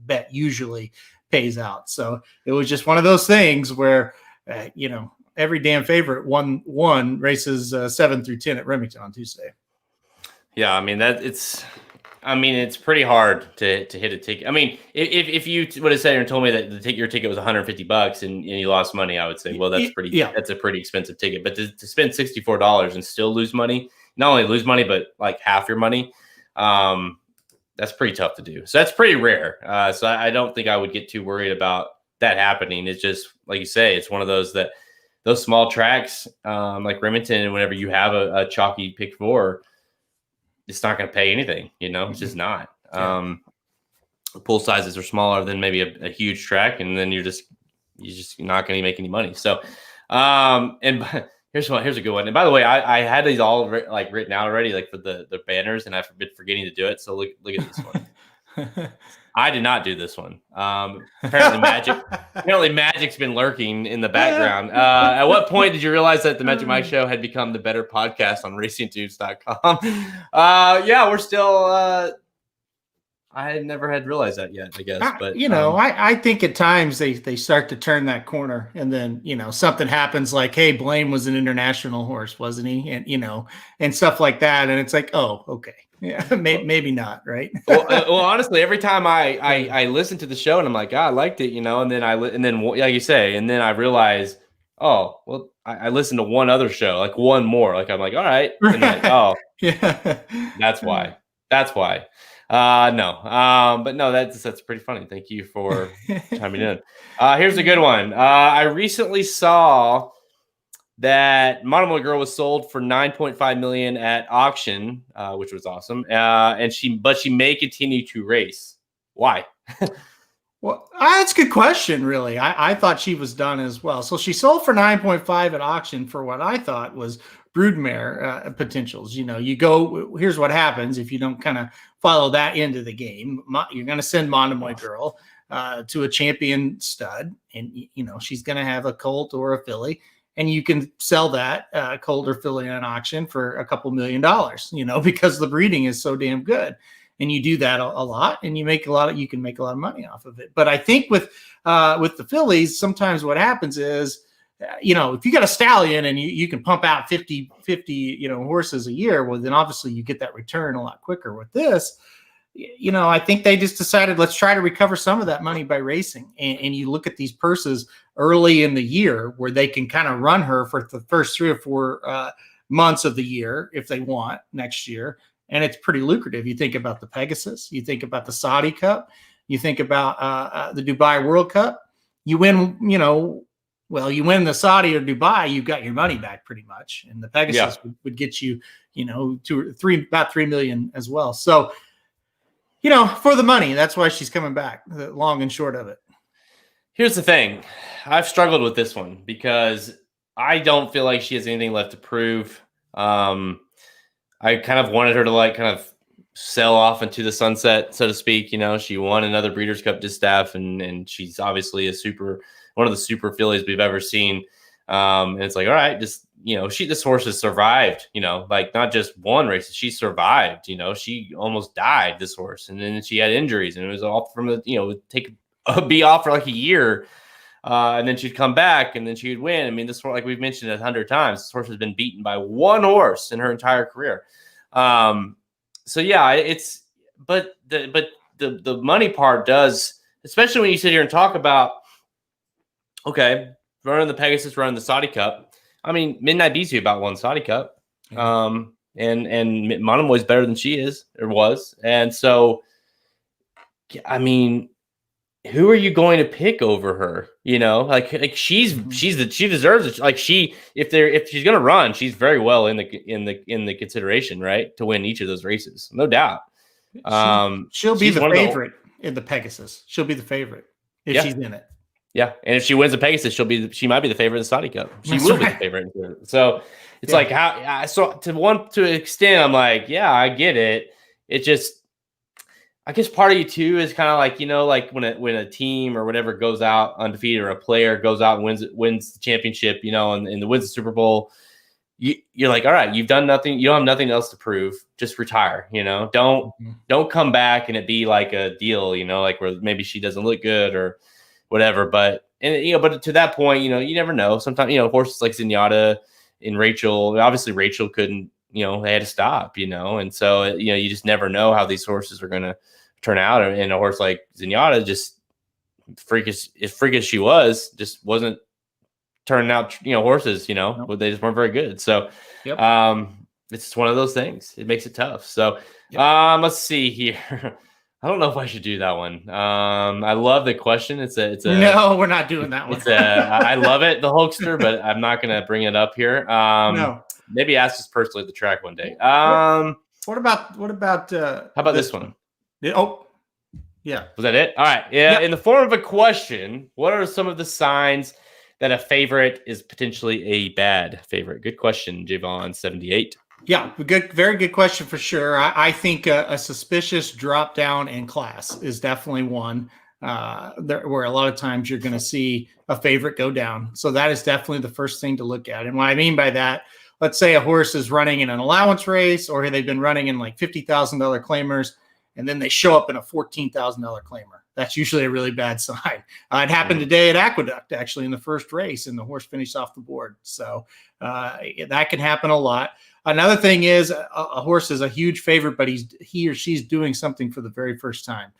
bet usually pays out. So it was just one of those things where, every damn favorite won races 7 through 10 at Remington on Tuesday. Yeah, I mean it's pretty hard to hit a ticket. I mean, if you would have said and told me that your ticket was $150 and you lost money, I would say, well, that's a pretty expensive ticket. But to spend $64 and still lose money not only lose money, but like half your money. That's pretty tough to do. So that's pretty rare. So I don't think I would get too worried about that happening. It's just, like you say, it's one of those small tracks, like Remington, and whenever you have a chalky pick 4, it's not going to pay anything, it's just not. Yeah. Pool sizes are smaller than maybe a huge track, and then you're just not going to make any money. So, and here's a good one. And by the way, I had these all written out already, like for the banners, and I've been forgetting to do it. So look at this one. I did not do this one. Apparently Magic's been lurking in the background. At what point did you realize that the Magic Mike Show had become the better podcast on racingtunes.com? Yeah, we're still. I had never had realized that yet, I guess. But I think at times they start to turn that corner, and then something happens like, hey, Blaine was an international horse, wasn't he? And and stuff like that, and it's like, oh, okay. Yeah, maybe not, right? well, honestly, every time I listen to the show and I'm like, I liked it, and then like you say, and then I realize, oh, well, I listened to one other show, like one more, like I'm like, all right, and like, oh, yeah, that's why. No, but no, that's pretty funny. Thank you for chiming in. Here's a good one. I recently saw that Monomoy Girl was sold for $9.5 million at auction, which was awesome. And she may continue to race. Why? Well, that's a good question, really. I thought she was done as well. So she sold for 9.5 at auction for what I thought was broodmare potentials. You go, here's what happens if you don't kind of follow that into the game. You're going to send Monomoy Girl to a champion stud, and she's going to have a colt or a filly. And you can sell that colt or filly on auction for a couple $1 million, because the breeding is so damn good. And you do that a lot, and you can make a lot of money off of it. But I think with the fillies, sometimes what happens is, if you got a stallion and you can pump out 50 horses a year, well, then obviously you get that return a lot quicker. With this, I think they just decided, let's try to recover some of that money by racing. And you look at these purses early in the year where they can kind of run her for the first 3 or 4 months of the year if they want next year. And it's pretty lucrative. You think about the Pegasus, you think about the Saudi Cup, you think about the Dubai World Cup. You win, you win the Saudi or Dubai, you've got your money back pretty much. And the Pegasus would get you, about $3 million as well. So, for the money, that's why she's coming back, the long and short of it. Here's the thing. I've struggled with this one because I don't feel like she has anything left to prove. I kind of wanted her to kind of sell off into the sunset, so to speak. She won another Breeders' Cup distaff, and she's obviously one of the super fillies we've ever seen. And it's like, all right, just, this horse has survived, not just one race, she survived, she almost died, this horse. And then she had injuries, and it was all from be off for like a year. And then she'd come back, and then she would win. I mean, this horse, like we've mentioned 100 times, this horse has been beaten by one horse in her entire career. So yeah, but the money part does, especially when you sit here and talk about, okay, running the Pegasus, running the Saudi Cup. I mean, Midnight beats you about one Saudi Cup. And Monomoy's better than she is or was. And so, I mean, who are you going to pick over her? She deserves it. Like if she's going to run, she's very well in the consideration, right, to win each of those races, no doubt. She'll be the favorite in the Pegasus. She'll be the favorite if she's in it. Yeah, and if she wins the Pegasus, she might be the favorite in the Saudi Cup. She will be the favorite. So it's like how. So to an extent, I'm like, yeah, I get it. It just, I guess part of you too is kind of like, like when a team or whatever goes out undefeated, or a player goes out and wins the championship, and wins the Super Bowl. You're like, all right, you've done nothing. You don't have nothing else to prove. Just retire. Don't come back and it be like a deal. Like where maybe she doesn't look good or whatever. But to that point, you never know. Sometimes horses like Zenyatta and Rachel. Obviously, Rachel couldn't. They had to stop. And so you just never know how these horses are gonna turn out. And a horse like Zenyatta, just freakish she was, just wasn't turning out, horses, but they just weren't very good. So, it's one of those things. It makes it tough. So Yep. let's see here. I don't know if I should do that one. I love the question. It's a no, we're not doing that one. I love it, the Hulkster, but I'm not going to bring it up here. No. Maybe ask us personally at the track one day. What about how about this one? Oh, yeah. Was that it? All right. Yeah. Yep. In the form of a question, what are some of the signs that a favorite is potentially a bad favorite? Good question, Javon78. Yeah, very good question for sure. I think a suspicious drop down in class is definitely one where a lot of times you're going to see a favorite go down. So that is definitely the first thing to look at. And what I mean by that, let's say a horse is running in an allowance race, or they've been running in like $50,000 claimers, and then they show up in a $14,000 claimer. That's usually a really bad sign. It happened today at Aqueduct, actually, in the first race, and the horse finished off the board. So that can happen a lot. Another thing is a horse is a huge favorite, but he or she's doing something for the very first time.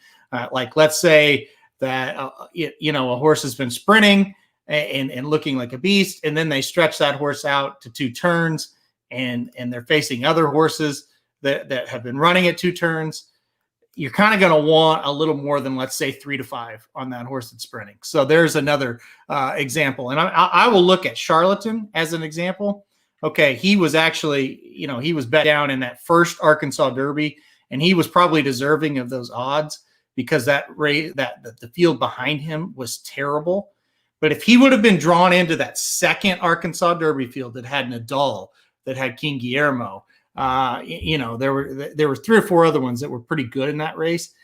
Like let's say that a horse has been sprinting and looking like a beast, and then they stretch that horse out to 2 turns, and they're facing other horses that have been running at 2 turns. You're kind of going to want a little more than, let's say, 3 to 5 on that horse that's sprinting. So there's another example. And I will look at Charlton as an example. Okay, he was actually, he was bet down in that first Arkansas Derby, and he was probably deserving of those odds because that the field behind him was terrible. But if he would have been drawn into that second Arkansas Derby field that had Nadal, that had King Guillermo, there were 3 or 4 other ones that were pretty good in that race,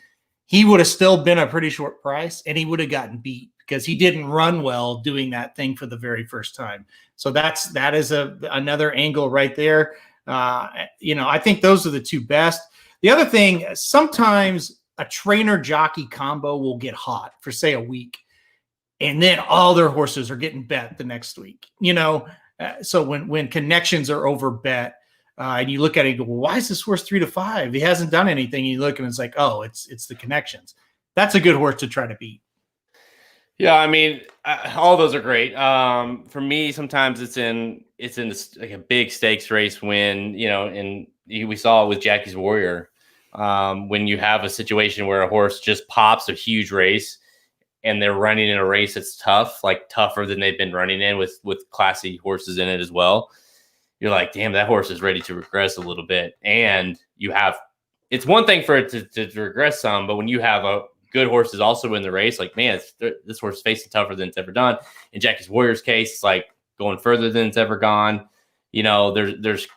he would have still been a pretty short price, and he would have gotten beat because he didn't run well doing that thing for the very first time. So that is another angle right there. I think those are the 2 best. The other thing, sometimes a trainer jockey combo will get hot for, say, a week, and then all their horses are getting bet the next week. So when connections are over bet, and you look at it and go, well, why is this horse 3 to 5? He hasn't done anything. You look and it's like, oh, it's the connections. That's a good horse to try to beat. Yeah, I mean, all those are great. For me, sometimes it's in this, like a big stakes race when, we saw it with Jackie's Warrior, when you have a situation where a horse just pops a huge race and they're running in a race that's tough, like tougher than they've been running in with classy horses in it as well. You're like, damn, that horse is ready to regress a little bit. And it's one thing for it to regress some, but when you have a good horse is also in the race, like, man, this horse is facing tougher than it's ever done. In Jackie's Warrior's case, it's like going further than it's ever gone. There's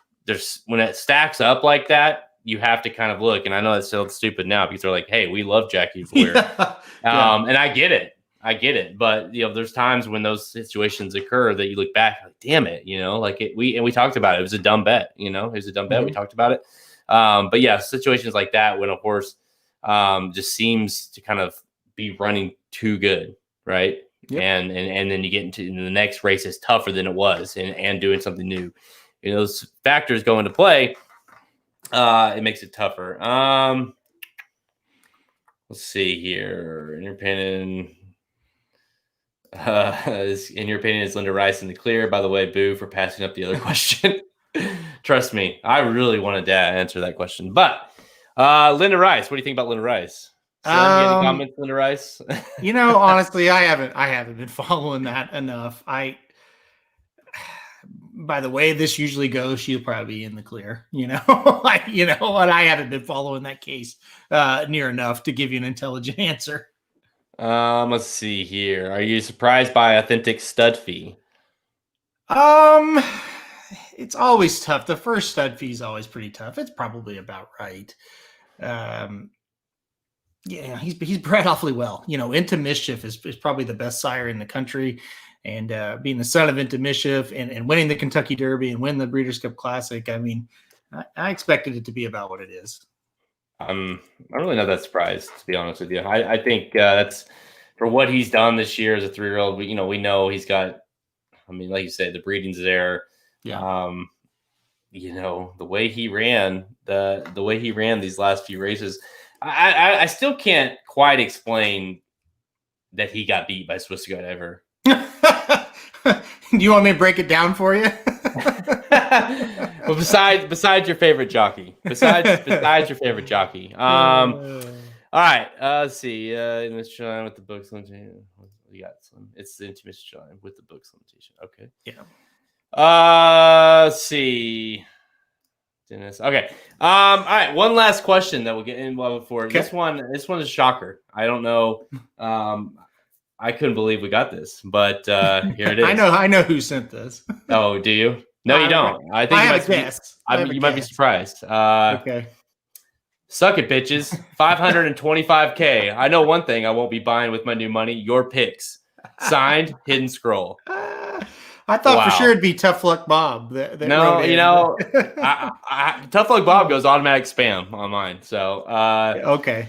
when it stacks up like that, you have to kind of look. And I know that's so stupid now because they're like, hey, we love Jackie's Warrior. And I get it. But, there's times when those situations occur that you look back, like, damn it, we talked about it. It was a dumb bet, it was a dumb bet. We talked about it. But yeah, situations like that, when a horse just seems to kind of be running too good, right? Yep. And then you get into the next race is tougher than it was and doing something new. Those factors go into play. It makes it tougher. Let's see here. In your opinion, is Linda Rice in the clear? By the way, boo for passing up the other question. Trust me, I really wanted to answer that question. But Linda Rice, what do you think about Linda Rice? Any comments, Linda Rice? Honestly, I haven't been following that enough. By the way this usually goes, she'll probably be in the clear. And I haven't been following that case near enough to give you an intelligent answer. Let's see here. Are you surprised by Authentic stud fee? It's always tough. The first stud fee is always pretty tough. It's probably about right. He's bred awfully well. Into Mischief is probably the best sire in the country, and being the son of Into Mischief and winning the Kentucky Derby and win the Breeders' Cup Classic. I mean, I expected it to be about what it is. I'm really not that surprised, to be honest with you. I think that's for what he's done this year as a 3-year-old. We know he's got. I mean, like you said, the breeding's there. Yeah. The way he ran these last few races, I still can't quite explain that he got beat by Swiss Guy ever. Do you want me to break it down for you? Well, besides your favorite jockey, besides your favorite jockey. All right. Let's see. Mr. Line with the books limitation. You got some. It's into Mr. Line with the books limitation. Okay. Yeah. Let's see. Dennis. Okay. All right. One last question that we'll get in before this one. This one is a shocker. I don't know. I couldn't believe we got this, but here it is. I know who sent this. Oh, do you? No, you don't. I think you might be surprised. Okay. Suck it, bitches. $525K. I know one thing I won't be buying with my new money. Your picks. Signed, Hidden Scroll. I thought for sure it'd be Tough Luck Bob. No, you know, Tough Luck Bob goes automatic spam on mine. So okay.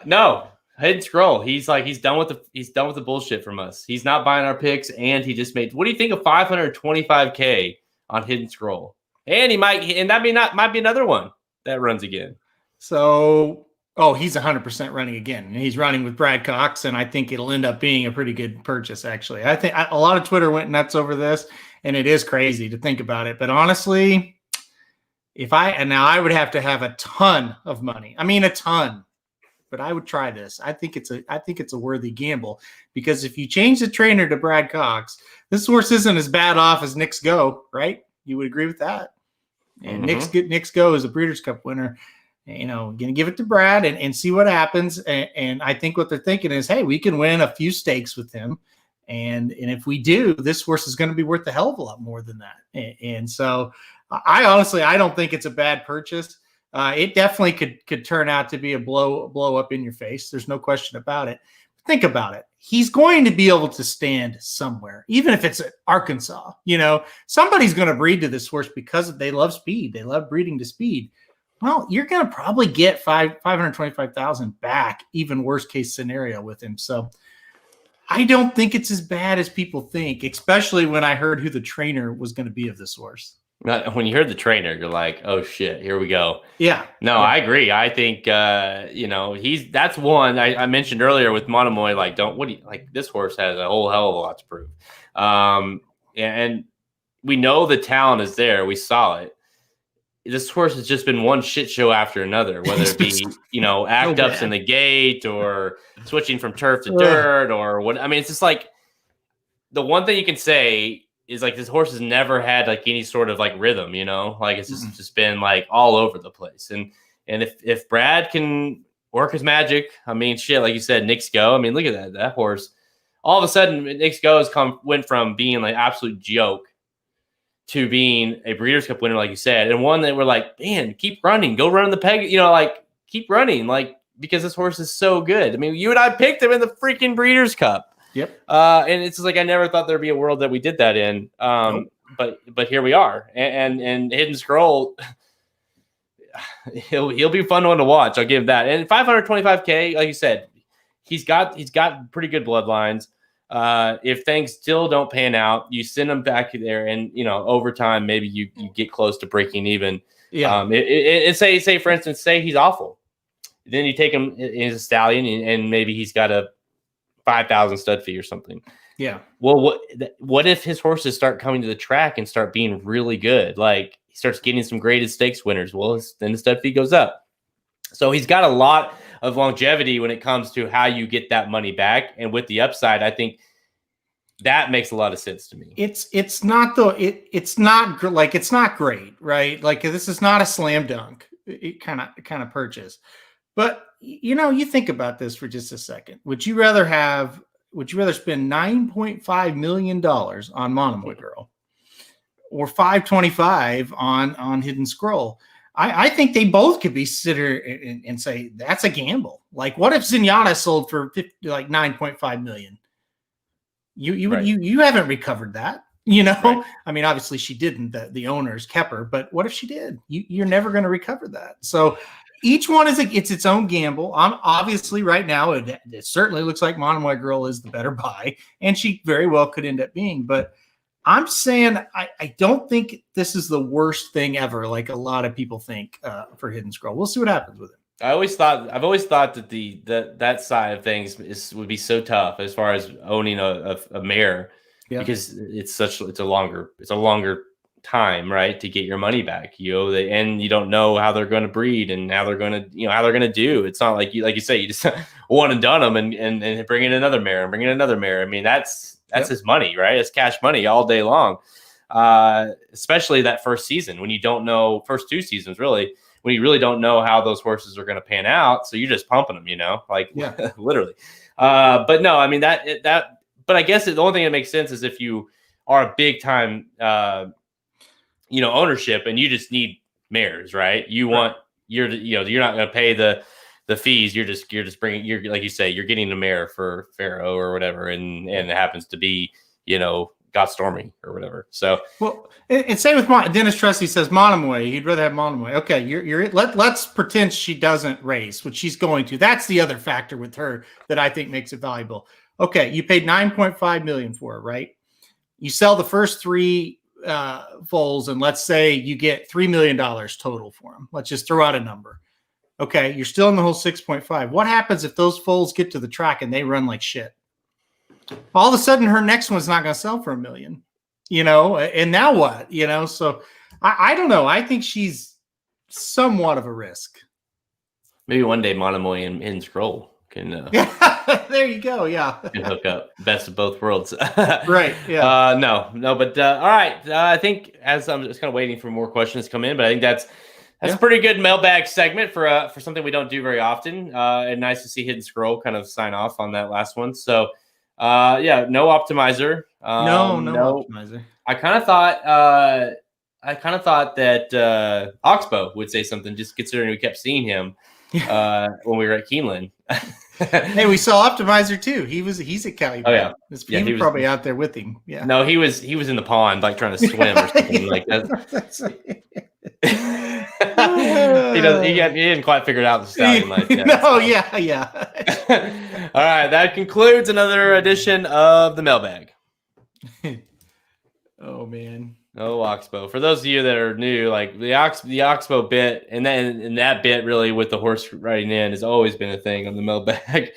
No, Hidden Scroll. He's done with the bullshit from us. He's not buying our picks, and he just made. What do you think of $525K on Hidden Scroll? And he might be another one that runs again. So, he's 100% running again, and he's running with Brad Cox, and I think it'll end up being a pretty good purchase, actually. I think a lot of Twitter went nuts over this, and it is crazy to think about it. But honestly, I would have to have a ton of money. I mean, a ton, but I would try this. I think it's a worthy gamble, because if you change the trainer to Brad Cox, this horse isn't as bad off as Nick's Go, right? You would agree with that? And Nick's Go is a Breeders' Cup winner. You know, going to give it to Brad and see what happens. And I think what they're thinking is, hey, we can win a few stakes with him. And if we do, this horse is going to be worth a hell of a lot more than that. And so I don't think it's a bad purchase. It definitely could turn out to be a blow up in your face. There's no question about it. Think about it. He's going to be able to stand somewhere, even if it's Arkansas. You know, somebody's going to breed to this horse because they love speed. They love breeding to speed. Well, you're going to probably get $525,000 back, even worst case scenario with him. So I don't think it's as bad as people think, especially when I heard who the trainer was going to be of this horse. When you heard the trainer, you're like, oh shit, here we go. Yeah. No, I agree. I think, that's one I mentioned earlier with Monomoy. Like, this horse has a whole hell of a lot to prove. And we know the talent is there. We saw it. This horse has just been one shit show after another, whether it be, act ups in the gate or switching from turf to dirt or what. I mean, it's just like the one thing you can say is like this horse has never had like any sort of like rhythm, like it's just been like all over the place. And if Brad can work his magic, I mean, shit, like you said, Nick's Go. I mean, look at that horse. All of a sudden, Nick's Go went from being like absolute joke to being a Breeders' Cup winner, like you said, and one that we're like, man, keep running, go run the peg, keep running, because this horse is so good. I mean, you and I picked him in the freaking Breeders' Cup. Yep. And it's like I never thought there'd be a world that we did that in. But here we are. And Hidden Scroll, he'll be a fun one to watch. I'll give him that. And $525K, like you said, he's got pretty good bloodlines. If things still don't pan out, you send them back there, and over time maybe you get close to breaking even. Yeah. And say for instance, say he's awful, then you take him as a stallion, and maybe he's got a 5,000 stud fee or something. Yeah. Well, what if his horses start coming to the track and start being really good? Like he starts getting some graded stakes winners. Well, then the stud fee goes up. So he's got a lot of longevity when it comes to how you get that money back. And with the upside, I think that makes a lot of sense to me. It's not great, right? Like this is not a slam dunk kind of purchase. But you think about this for just a second. Would you rather spend $9.5 million on Monomoy Girl or $525 on Hidden Scroll? I think they both could be considered and say that's a gamble. Like, what if Zenyatta sold for $9.5 million? You haven't recovered that, Right. I mean, obviously she didn't. The owners kept her, but what if she did? You're never going to recover that. So each one it's its own gamble. Obviously right now it certainly looks like Monomoy Girl is the better buy, and she very well could end up being. But I'm saying I don't think this is the worst thing ever, like a lot of people think for Hidden Scroll. We'll see what happens with it. I've always thought that that side of things would be so tough as far as owning a mare, because it's a longer time, right, to get your money back. And you don't know how they're going to breed and how they're going to do. It's not like you say, you just one and done them and bring in another mare and bring in another mare. I mean, that's his money, right? It's cash money all day long. Especially that first season when you don't know, first 2 seasons really, when you really don't know how those horses are going to pan out. So you're just pumping them, literally. But no, I mean but I guess the only thing that makes sense is if you are a big time, ownership and you just need mares, right? You're not going to pay the fees. You're just bringing, like you say, you're getting a mare for Pharaoh or whatever. And it happens to be, Got Stormy or whatever. So, well, and same with Dennis Trusty says Monomoy. He'd rather have Monomoy. Okay, let's pretend she doesn't race, which she's going to. That's the other factor with her that I think makes it valuable. Okay, you paid $9.5 million for her, right? You sell the first 3 foals, and let's say you get $3 million total for them. Let's just throw out a number. Okay, you're still in the whole 6.5. What happens if those foals get to the track and they run like shit? All of a sudden her next one's not going to sell for $1 million, and now what, so I don't know. I think she's somewhat of a risk. Maybe one day Monomoy and Hidden Scroll can there you go. Yeah. Can hook up best of both worlds. Right. Yeah. No, but all right. I think as I'm just kind of waiting for more questions to come in, but I think that's a pretty good mailbag segment for something we don't do very often. And nice to see Hidden Scroll kind of sign off on that last one. So no optimizer. No optimizer. I kind of thought that Oxbow would say something, just considering we kept seeing him when we were at Keeneland. Hey, we saw Optimizer too. He's at Cali. Oh yeah, he was probably out there with him. Yeah. No, he was in the pond, like trying to swim or something like that. He didn't quite figure it out the stallion like that. No, yeah. All right, that concludes another edition of the mailbag. Oh man. Oh, Oxbow. For those of you that are new, like the Oxbow bit, and that bit really with the horse riding in has always been a thing on the mailbag.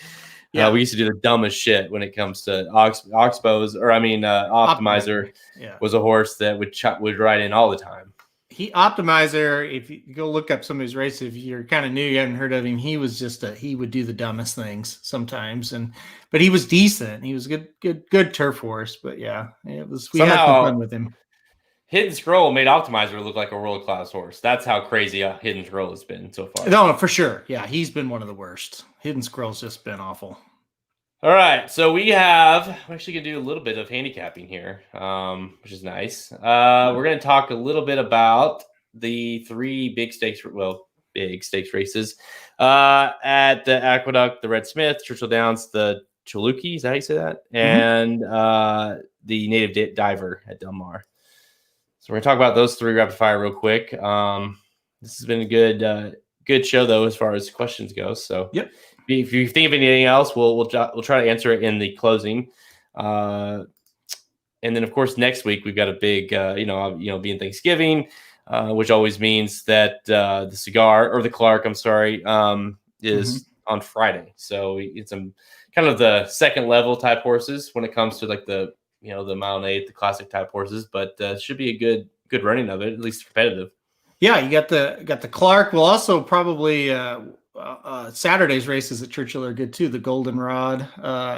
Yeah, we used to do the dumbest shit when it comes to Oxbows, Optimizer was a horse that would ride in all the time. Optimizer, if you go look up some of his races, if you're kind of new, you haven't heard of him, he was just he would do the dumbest things sometimes, but he was decent. He was good turf horse, but yeah, we had some fun with him. Hidden Scroll made Optimizer look like a world-class horse. That's how crazy Hidden Scroll has been so far. No, for sure. Yeah, he's been one of the worst. Hidden Scroll's just been awful. All right, so we're actually going to do a little bit of handicapping here, which is nice. We're going to talk a little bit about the 3 big stakes races at the Aqueduct, the Red Smith, Churchill Downs, the Chaluki, is that how you say that? And the Native Diver at Del Mar. So we're going to talk about those 3 rapid fire real quick. This has been a good show, though, as far as questions go. So yep. If you think of anything else, we'll try to answer it in the closing. And then, of course, next week we've got a big, being Thanksgiving, which always means that the cigar or the Clark, is on Friday. So it's kind of the second level type horses when it comes to like the mile and 8, the classic type horses, but should be a good running of it, at least competitive. Yeah, you got the Clark. We'll also probably Saturday's races at Churchill are good too. The Goldenrod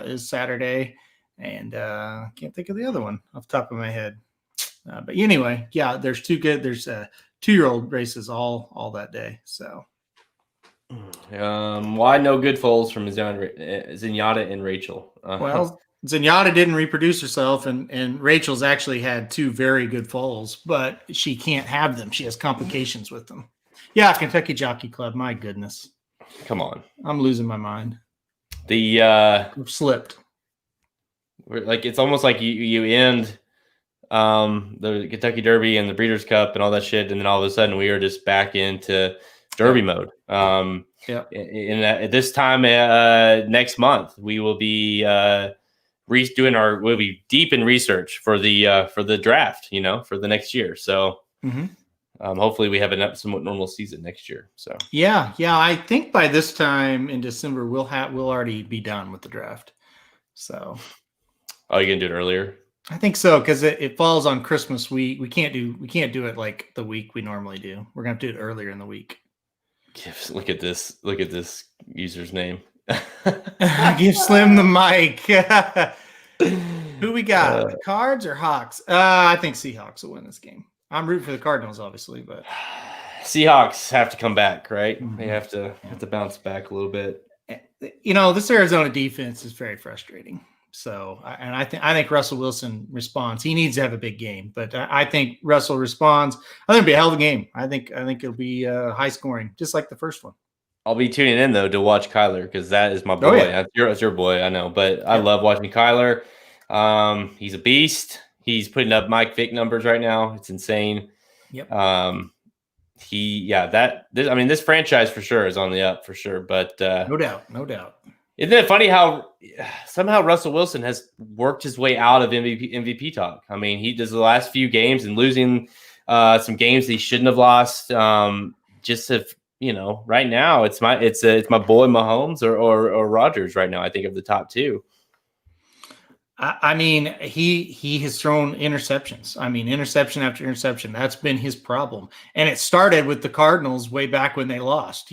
is Saturday, and can't think of the other one off the top of my head. But anyway, yeah, there's 2 good. There's 2-year-old races all that day. So, why no good foals from Zenyatta and Rachel? Well, Zenyatta didn't reproduce herself, and Rachel's actually had 2 very good foals, but she can't have them. She has complications with them. Yeah, Kentucky Jockey Club. My goodness. Come on. I'm losing my mind. I've slipped. Like it's almost like you end the Kentucky Derby and the Breeders' Cup and all that shit, and then all of a sudden we are just back into Derby mode. At this time next month we will be we'll be deep in research for the draft, for the next year. So hopefully we have a somewhat normal season next year. So yeah. I think by this time in December we'll already be done with the draft. So you're gonna do it earlier? I think so, because it falls on Christmas week. We can't do it like the week we normally do. We're gonna have to do it earlier in the week. Look at this user's name. Give Slim the mic. Who we got? The Cards or Hawks? I think Seahawks will win this game. I'm rooting for the Cardinals, obviously, but Seahawks have to come back, right? Mhm. They have to bounce back a little bit. This Arizona defense is very frustrating. So, and I think Russell Wilson responds. He needs to have a big game, but I think Russell responds. I think it'll be a hell of a game. I think it'll be high scoring, just like the first one. I'll be tuning in though to watch Kyler because that is my boy. Yeah. That's your boy, I know, but I love watching Kyler. He's a beast. He's putting up Mike Vick numbers right now. It's insane. Yep. This franchise for sure is on the up for sure. But no doubt. Isn't it funny how somehow Russell Wilson has worked his way out of MVP talk? I mean, he does the last few games and losing some games that he shouldn't have lost. Right now it's my boy Mahomes or Rodgers right now. I think of the top two. I mean, he has thrown interceptions. I mean, interception after interception. That's been his problem. And it started with the Cardinals way back when they lost,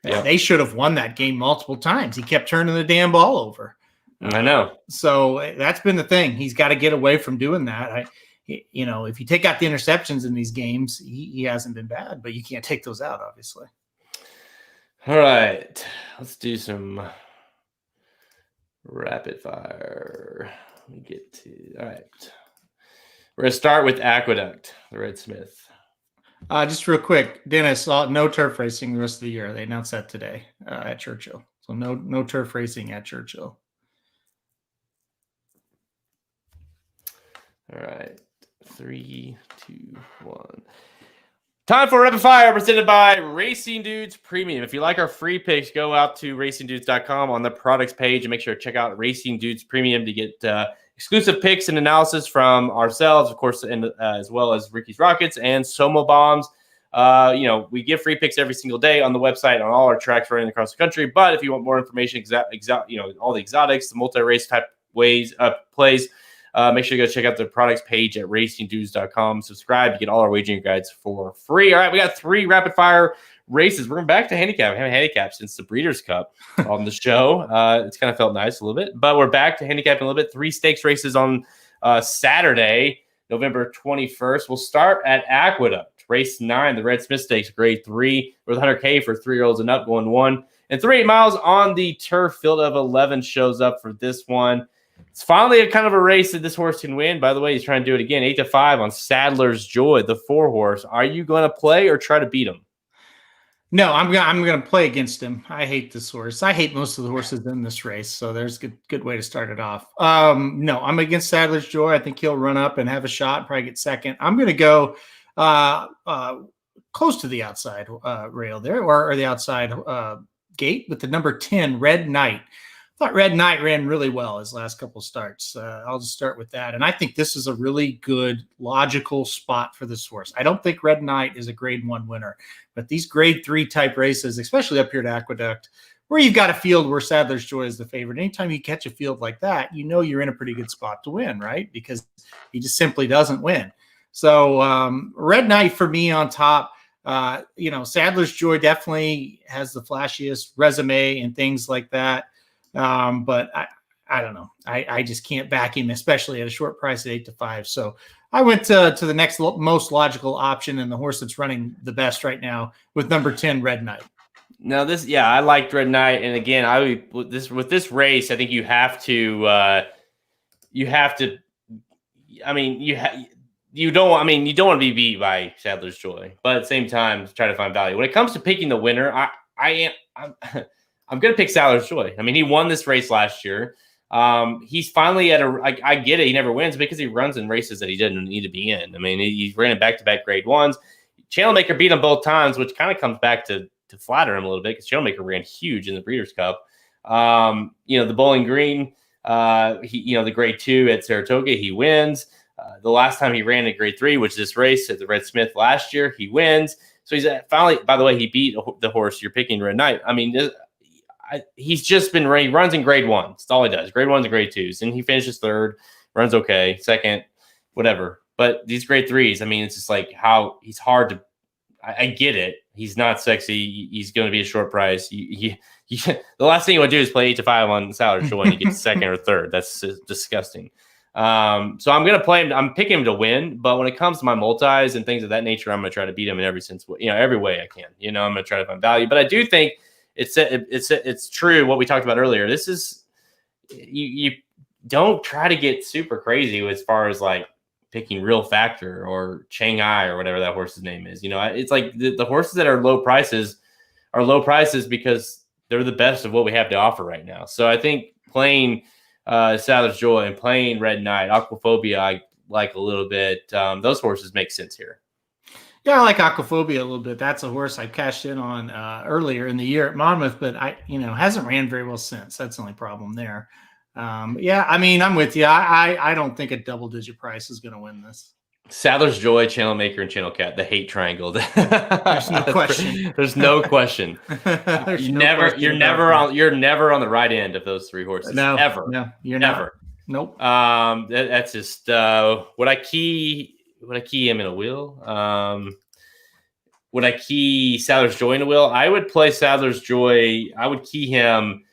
They should have won that game multiple times. He kept turning the damn ball over. I know. So that's been the thing. He's got to get away from doing that. If you take out the interceptions in these games, he hasn't been bad, but you can't take those out, obviously. All right. Let's do some rapid fire. Let me get to. All right. We're going to start with Aqueduct, the Red Smith. Just real quick, Dennis, no turf racing the rest of the year. They announced that today at Churchill. So no turf racing at Churchill. All right. 3, 2, 1. Time for Rapid Fire, presented by Racing Dudes Premium. If you like our free picks, go out to racingdudes.com on the products page and make sure to check out Racing Dudes Premium to get exclusive picks and analysis from ourselves, of course, and as well as Ricky's Rockets and Soma Bombs. We give free picks every single day on the website on all our tracks running across the country. But if you want more information, all the exotics, the multi-race type plays, make sure you go check out the products page at racingdudes.com. Subscribe to get all our wagering guides for free. All right, we got 3 rapid fire races. We're going back to handicap. We haven't handicapped since the Breeders' Cup on the show. It's kind of felt nice a little bit, but we're back to handicapping a little bit. 3 stakes races on Saturday, November 21st. We'll start at Aqueduct, race 9, the Red Smith Stakes, grade 3, with $100K for 3-year-olds and up, going 1 and 3 miles on the turf. Field of 11 shows up for this one. It's finally a kind of a race that this horse can win. By the way, he's trying to do it again. 8-5 on Sadler's Joy, the 4 horse. Are you going to play or try to beat him? No, I'm gonna play against him. I hate this horse. I hate most of the horses in this race, so there's a good way to start it off. No, I'm against Sadler's Joy. I think he'll run up and have a shot, probably get second. I'm gonna go close to the outside rail there, or the outside gate with the number 10, Red Knight. I thought Red Knight ran really well his last couple starts. I'll just start with that. And I think this is a really good, logical spot for this horse. I don't think Red Knight is a grade 1 winner, but these grade 3 type races, especially up here at Aqueduct, where you've got a field where Sadler's Joy is the favorite. Anytime you catch a field like that, you're in a pretty good spot to win, right? Because he just simply doesn't win. So Red Knight for me on top. Sadler's Joy definitely has the flashiest resume and things like that. But I don't know. I just can't back him, especially at a short price at 8-5. So I went to the next most logical option and the horse that's running the best right now with number 10, Red Knight. Now I liked Red Knight, and again, with this race, I think you don't want to be beat by Sadler's Joy, but at the same time, try to find value. When it comes to picking the winner, I'm going to pick Sadler's Joy. I mean, he won this race last year. He's finally I get it. He never wins because he runs in races that he didn't need to be in. I mean, he's ran back-to-back grade 1s. Channelmaker beat him both times, which kind of comes back to flatter him a little bit because Channelmaker ran huge in the Breeders' Cup. The Bowling Green, the grade 2 at Saratoga, he wins. The last time he ran in grade 3, which is this race at the Red Smith last year, he wins. So he's finally, by the way, he beat the horse you're picking, Red Knight. I mean, he's just been running. He runs in grade 1. That's all he does. Grade 1s and grade 2s. And he finishes 3rd runs okay. Second, whatever. But these grade 3s, I mean, it's just like how he's hard to. I get it. He's not sexy. He's going to be a short price. The last thing you want to do is play 8-5 on Salary Joy and you get second or third. That's disgusting. So I'm going to play him. I'm picking him to win. But when it comes to my multis and things of that nature, I'm going to try to beat him in every way I can. I'm going to try to find value. But I do think it's true what we talked about earlier. This is you don't try to get super crazy as far as like picking Real Factor or Shanghai or whatever that horse's name is. It's like the horses that are low prices because they're the best of what we have to offer right now. So I think playing Sadler's Joy and playing Red Knight, Aquaphobia, I like a little bit. Those horses make sense here. Yeah, I like Aquaphobia a little bit. That's a horse I cashed in on earlier in the year at Monmouth, but hasn't ran very well since. That's the only problem there. Yeah, I mean, I'm with you. I don't think a double-digit price is going to win this. Sadler's Joy, Channel Maker, and Channel Cat, the hate triangle. There's no question. There's no question. You're never on the right end of those three horses. No, ever. No, you're never. Nope. That's just would I key him in a wheel? Would I key Sadler's Joy in a wheel? I would play Sadler's Joy. I would key him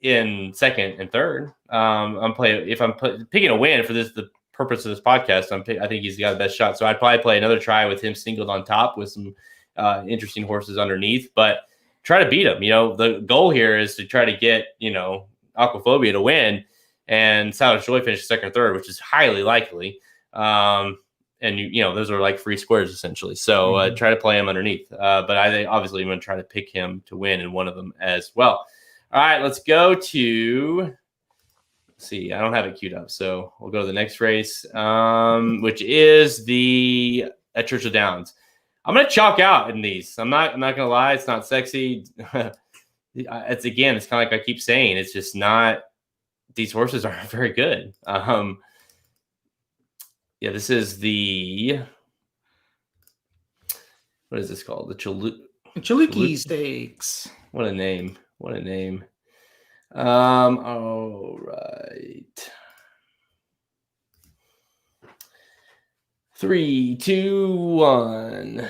in second and third. If I'm picking a win for the purpose of this podcast, I think he's got the best shot. So I'd probably play another try with him singled on top with some interesting horses underneath, but try to beat him. The goal here is to try to get, Aquaphobia to win and Sadler's Joy finish second or third, which is highly likely. And those are like free squares essentially. So try to play him underneath. But I think obviously I'm going to try to pick him to win in one of them as well. All right, let's go to, see, I don't have it queued up. So we'll go to the next race, which is at Churchill Downs. I'm going to chalk out in these. I'm not going to lie. It's not sexy. It's kind of like I keep saying, it's just not, these horses aren't very good. This is what is this called? The Chaluki Stakes. What a name. All right. 3, 2, 1.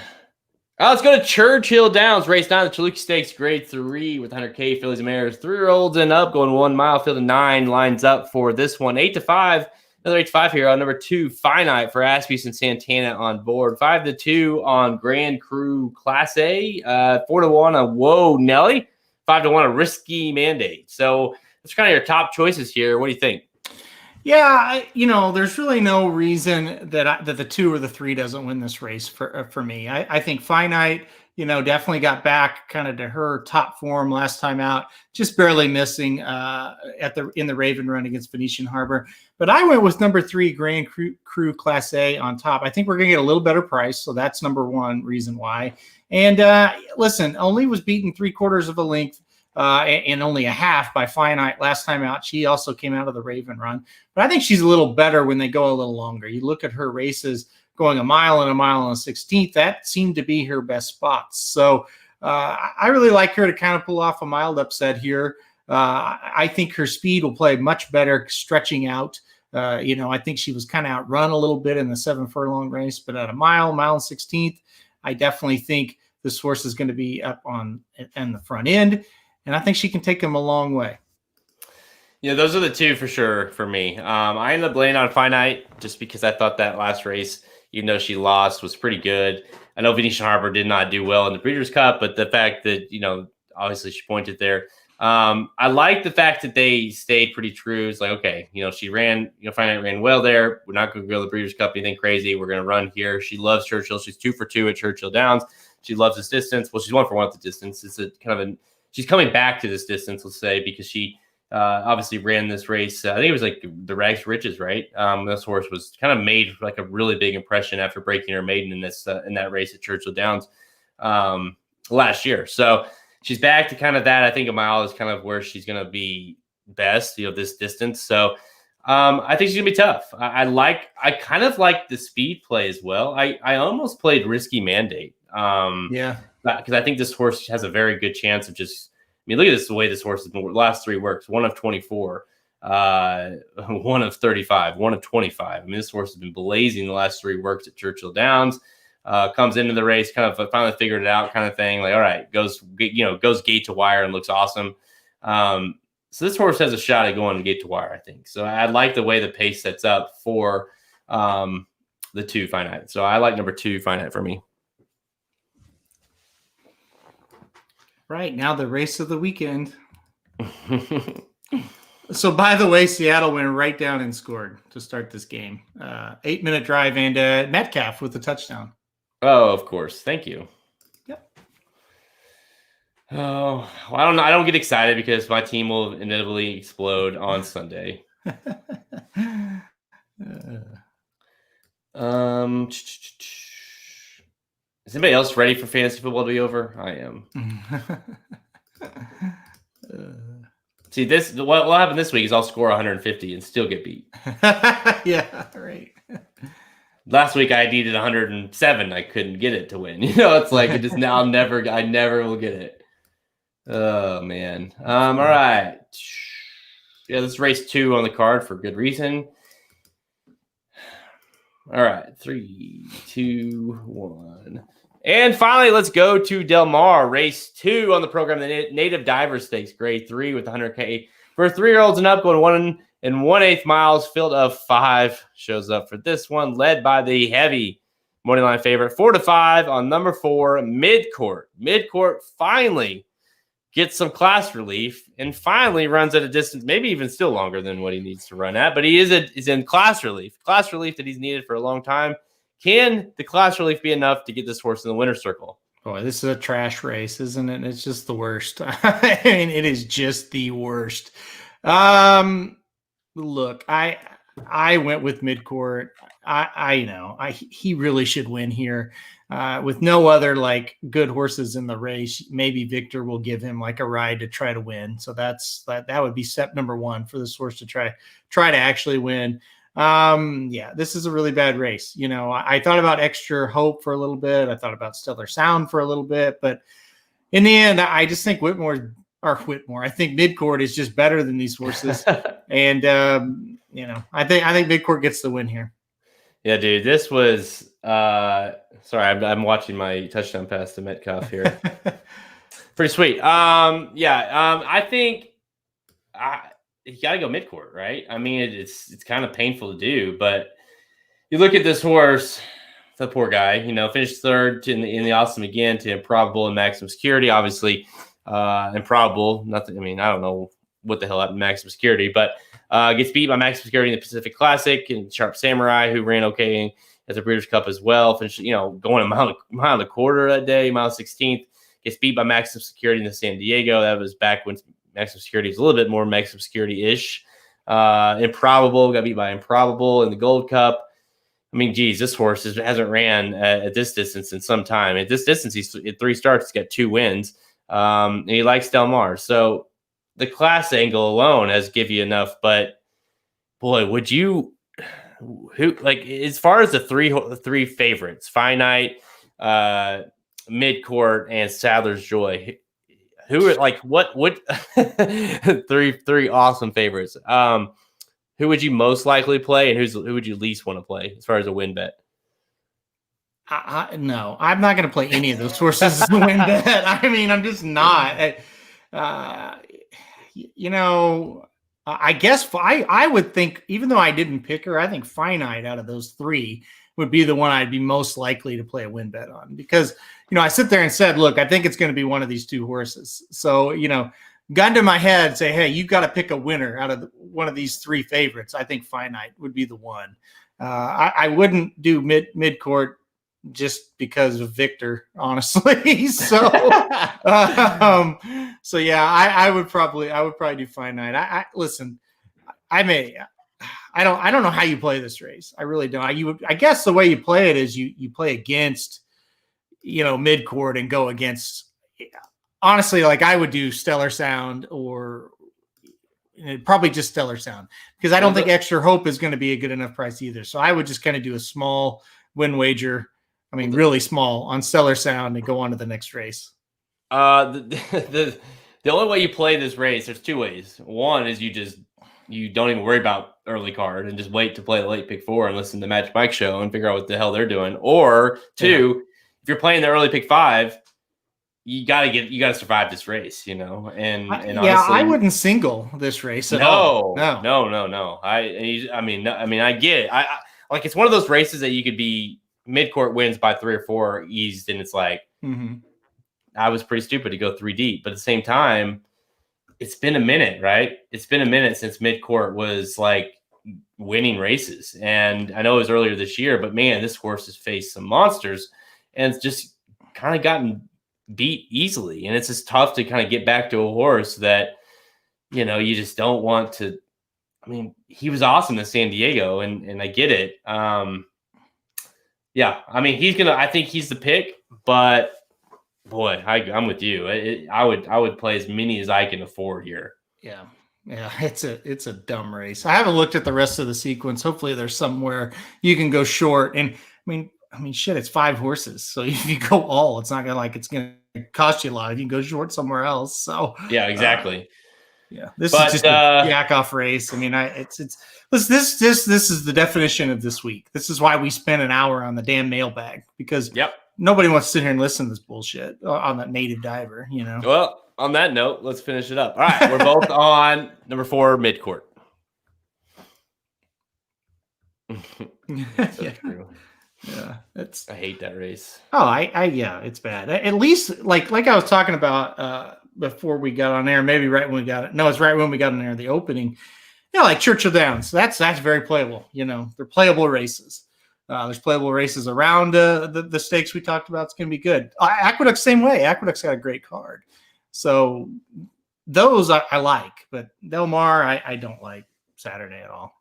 Let's go to Churchill Downs, race 9, the Chaluki Stakes, grade 3 with 100K fillies and mares, 3-year-olds and up, going 1 mile. Field of 9 lines up for this one. 8-5. Another 8-5 here on number 2, Finite for Aspeus and Santana on board. 5-2 on Grand Cru Class A. 4-1 on Whoa Nelly. 5-1 a Risky Mandate. So that's kind of your top choices here. What do you think? Yeah, there's really no reason that the 2 or the 3 doesn't win this race for me. I think Finite, definitely got back kind of to her top form last time out, just barely missing in the Raven Run against Venetian Harbor. But I went with number 3, Grand Cru Class A on top. I think we're going to get a little better price, so that's number 1 reason why. And listen, only was beaten 3/4 of a length and only a half by Finite last time out. She also came out of the Raven Run. But I think she's a little better when they go a little longer. You look at her races going a mile and a 1/16. That seemed to be her best spots. So I really like her to kind of pull off a mild upset here. I think her speed will play much better stretching out. I think she was kind of outrun a little bit in the 7 furlong race, but at a mile and 16th, I definitely think this horse is going to be up on the front end, and I think she can take him a long way. Yeah, those are the 2 for sure for me. I ended up laying on Finite just because I thought that last race, even though she lost, was pretty good. I know Venetian Harbor did not do well in the Breeders' Cup, but the fact that, obviously she pointed there. I like the fact that they stayed pretty true. It's like, okay, she ran, Finite ran well there. We're not going to go to the Breeders' Cup, anything crazy. We're going to run here. She loves Churchill. She's 2 for 2 at Churchill Downs. She loves this distance. Well, she's 1 for 1 at the distance. It's a kind of she's coming back to this distance, let's say, because she obviously ran this race. I think it was like the Rags to Riches, right? This horse was kind of made like a really big impression after breaking her maiden in that race at Churchill Downs last year. So she's back to kind of that. I think a mile is kind of where she's going to be best, this distance. So I think she's going to be tough. I kind of like the speed play as well. I almost played Risky Mandate. Because I think this horse has a very good chance of just, look at the way this horse has been. Last 3 works, 1 of 24. 1 of 35, 1 of 25. I mean, this horse has been blazing the last 3 works at Churchill Downs. Comes into the race, kind of finally figured it out, kind of thing. Like, all right, goes gate to wire and looks awesome. So this horse has a shot at going gate to wire, I think. So I like the way the pace sets up for the 2 Finite. So I like number 2 Finite for me. Right, now the race of the weekend. So, by the way, Seattle went right down and scored to start this game. 8-minute drive and Metcalf with a touchdown. Oh, of course. Thank you. Yep. Oh, well, I don't know. I don't get excited because my team will inevitably explode on Sunday. Is anybody else ready for fantasy football to be over? I am. See, what will happen this week is I'll score 150 and still get beat. Yeah, right. Last week I needed 107. I couldn't get it to win. It's like it just now I never will get it. Oh man. All right. Yeah, this is race 2 on the card for good reason. All right, 3, 2, 1. And finally, let's go to Del Mar, race 2 on the program, the Native Diver Stakes, grade 3 with 100K. For 3-year-olds and up, going 1 1/8 miles, field of 5 shows up for this one, led by the heavy morning line favorite, 4-5 on number 4, Midcourt. Midcourt finally gets some class relief and finally runs at a distance, maybe even still longer than what he needs to run at, but he is in class relief that he's needed for a long time. Can the class relief be enough to get this horse in the winner's circle? Boy, this is a trash race, isn't it? It's just the worst. I mean, it is just the worst. Look, I went with Midcourt. He really should win here. With no other like good horses in the race, maybe Victor will give him like a ride to try to win. So that would be step number 1 for this horse to try to actually win. Yeah, this is a really bad race. I thought about Extra Hope for a little bit. I thought about Stellar Sound for a little bit, but in the end, I just think Whitmore. I think Midcourt is just better than these horses. And, I think Midcourt gets the win here. Yeah, dude, this was, sorry, I'm watching my touchdown pass to Metcalf here. Pretty sweet. I think you got to go Midcourt, right? I mean, it's kind of painful to do, but you look at this horse, the poor guy, finished 3rd in the Awesome again to Improbable and Maximum Security. Obviously, Improbable, nothing. I mean, I don't know what the hell happened to Maximum Security, but gets beat by Maximum Security in the Pacific Classic and Sharp Samurai, who ran okay as a Breeders' Cup as well. Finished, going a mile and a quarter that day, mile 16th. Gets beat by Maximum Security in the San Diego. That was back when Maximum Security was a little bit more Maximum Security-ish. Improbable got beat by Improbable in the Gold Cup. I mean, geez, this horse hasn't ran at this distance in some time. At this distance, he's at 3 starts. He's got 2 wins. And he likes Del Mar. So the class angle alone has give you enough. But boy, would you as far as the three favorites, Finite, Midcourt, and Sadler's Joy, who are what three awesome favorites? Who would you most likely play, and who would you least want to play as far as a win bet? No, I'm not going to play any of those horses as a win bet. I mean, I'm just not. I guess I would think, even though I didn't pick her, I think Finite out of those 3 would be the one I'd be most likely to play a win bet on, because, I sit there and said, look, I think it's going to be one of these 2 horses. So, gun to my head, say, hey, you've got to pick a winner out of one of these 3 favorites. I think Finite would be the one. I wouldn't do Midcourt just because of Victor, honestly. So, yeah, I would probably do Finite. Listen, I don't know how you play this race. I really don't. I guess the way you play it is you play against, Midcourt and go against, honestly, like I would do Stellar Sound or probably just Stellar Sound, because I don't think Extra Hope is going to be a good enough price either. So I would just kind of do a small win wager. I mean, really small on Stellar Sound and go on to the next race. The only way you play this race, there's 2 ways. One is you just you don't even worry about early card and just wait to play the late pick 4 and listen to the Magic Mike show and figure out what the hell they're doing. Or 2, if you're playing the early pick 5, you gotta survive this race, And honestly, I wouldn't single this race at all. No. I get it. I like it's one of those races that you could be mid-court wins by 3 or 4 eased, and it's like I was pretty stupid to go 3 deep, but at the same time, it's been a minute, right? It's been a minute since mid-court was like winning races, and I know it was earlier this year, but man, this horse has faced some monsters, and it's just kind of gotten beat easily, and it's just tough to kind of get back to a horse that you just don't want to. I mean, he was awesome in San Diego, and I get it. Yeah, I mean, I think he's the pick, but boy, I'm with you. I would play as many as I can afford here. Yeah, it's a dumb race. I haven't looked at the rest of the sequence. Hopefully, there's somewhere you can go short. And I mean, shit, it's 5 horses. So if you go all, it's not it's gonna cost you a lot. You can go short somewhere else. So yeah, exactly. This is just a jack off race. I mean, this is the definition of this week. This is why we spent an hour on the damn mailbag, because nobody wants to sit here and listen to this bullshit on that native diver. Well, on that note, let's finish it up. All right, we're both on number 4 midcourt. So true. Yeah, I hate that race. Oh, it's bad. At least like I was talking about before we got on air, maybe right when we got it. No, it's right when we got on air, the opening. Like Churchill Downs. That's very playable. They're playable races. There's playable races around the stakes we talked about. It's going to be good. Aqueduct, same way. Aqueduct's got a great card. So those I like, but Del Mar, I don't like Saturday at all.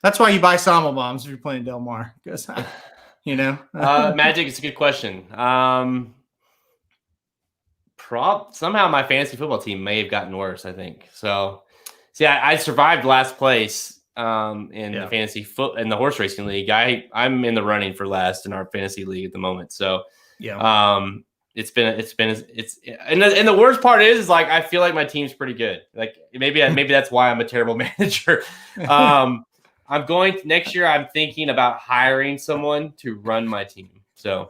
That's why you buy Samba Bombs if you're playing Del Mar, because Magic is a good question. Somehow my fantasy football team may have gotten worse, I think. So, see, I survived last place in the fantasy in the horse racing league. I'm in the running for last in our fantasy league at the moment. So, and the worst part is like I feel like my team's pretty good. Like maybe that's why I'm a terrible manager. I'm going next year. I'm thinking about hiring someone to run my team. So,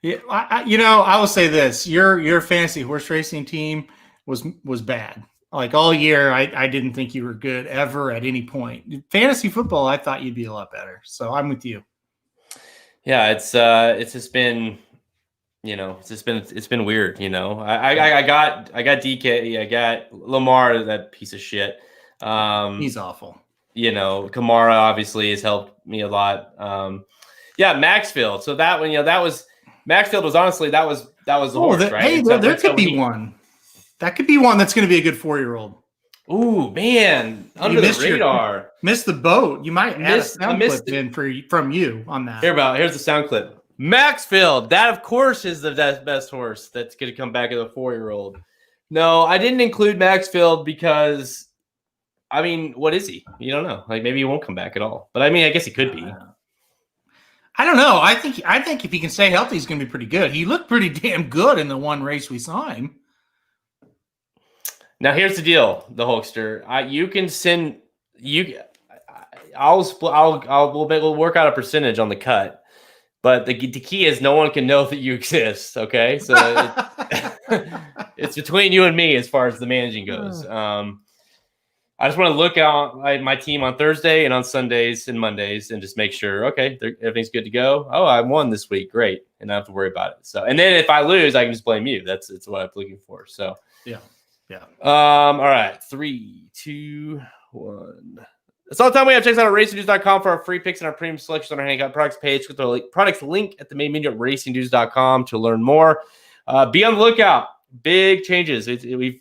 yeah, I will say this: your fantasy horse racing team was bad. Like all year, I didn't think you were good ever at any point. Fantasy football, I thought you'd be a lot better. So I'm with you. Yeah, it's just been, it's been weird. I got DK, I got Lamar, that piece of shit. He's awful. Kamara obviously has helped me a lot. Maxfield. So that one, Maxfield was honestly that was the horse, right? Hey, there could be one. That could be one that's going to be a good 4-year-old. Ooh, man, under the radar. Missed the boat. You might add a sound clip in from you on that. Here's the sound clip. Maxfield. That of course is the best horse that's going to come back as a 4-year-old. No, I didn't include Maxfield because. I mean, what is he? You don't know. Like maybe he won't come back at all. But I mean, I guess he could be. I don't know. I think if he can stay healthy, he's going to be pretty good. He looked pretty damn good in the one race we saw him. Now here's the deal, the Hulkster. You can send you. We'll work out a percentage on the cut, but the key is no one can know that you exist. Okay, so it's between you and me as far as the managing goes. I just want to look out my team on Thursday and on Sundays and Mondays and just make sure, okay, everything's good to go. Oh, I won this week. Great. And I don't have to worry about it. So, and then if I lose, I can just blame you. It's what I'm looking for. So, yeah. All right. 3, 2, 1. That's all the time we have. Check us out at racingnews.com for our free picks and our premium selections on our Hangout products page. With the products link at the main menu at racingnews.com to learn more. Be on the lookout. Big changes. We've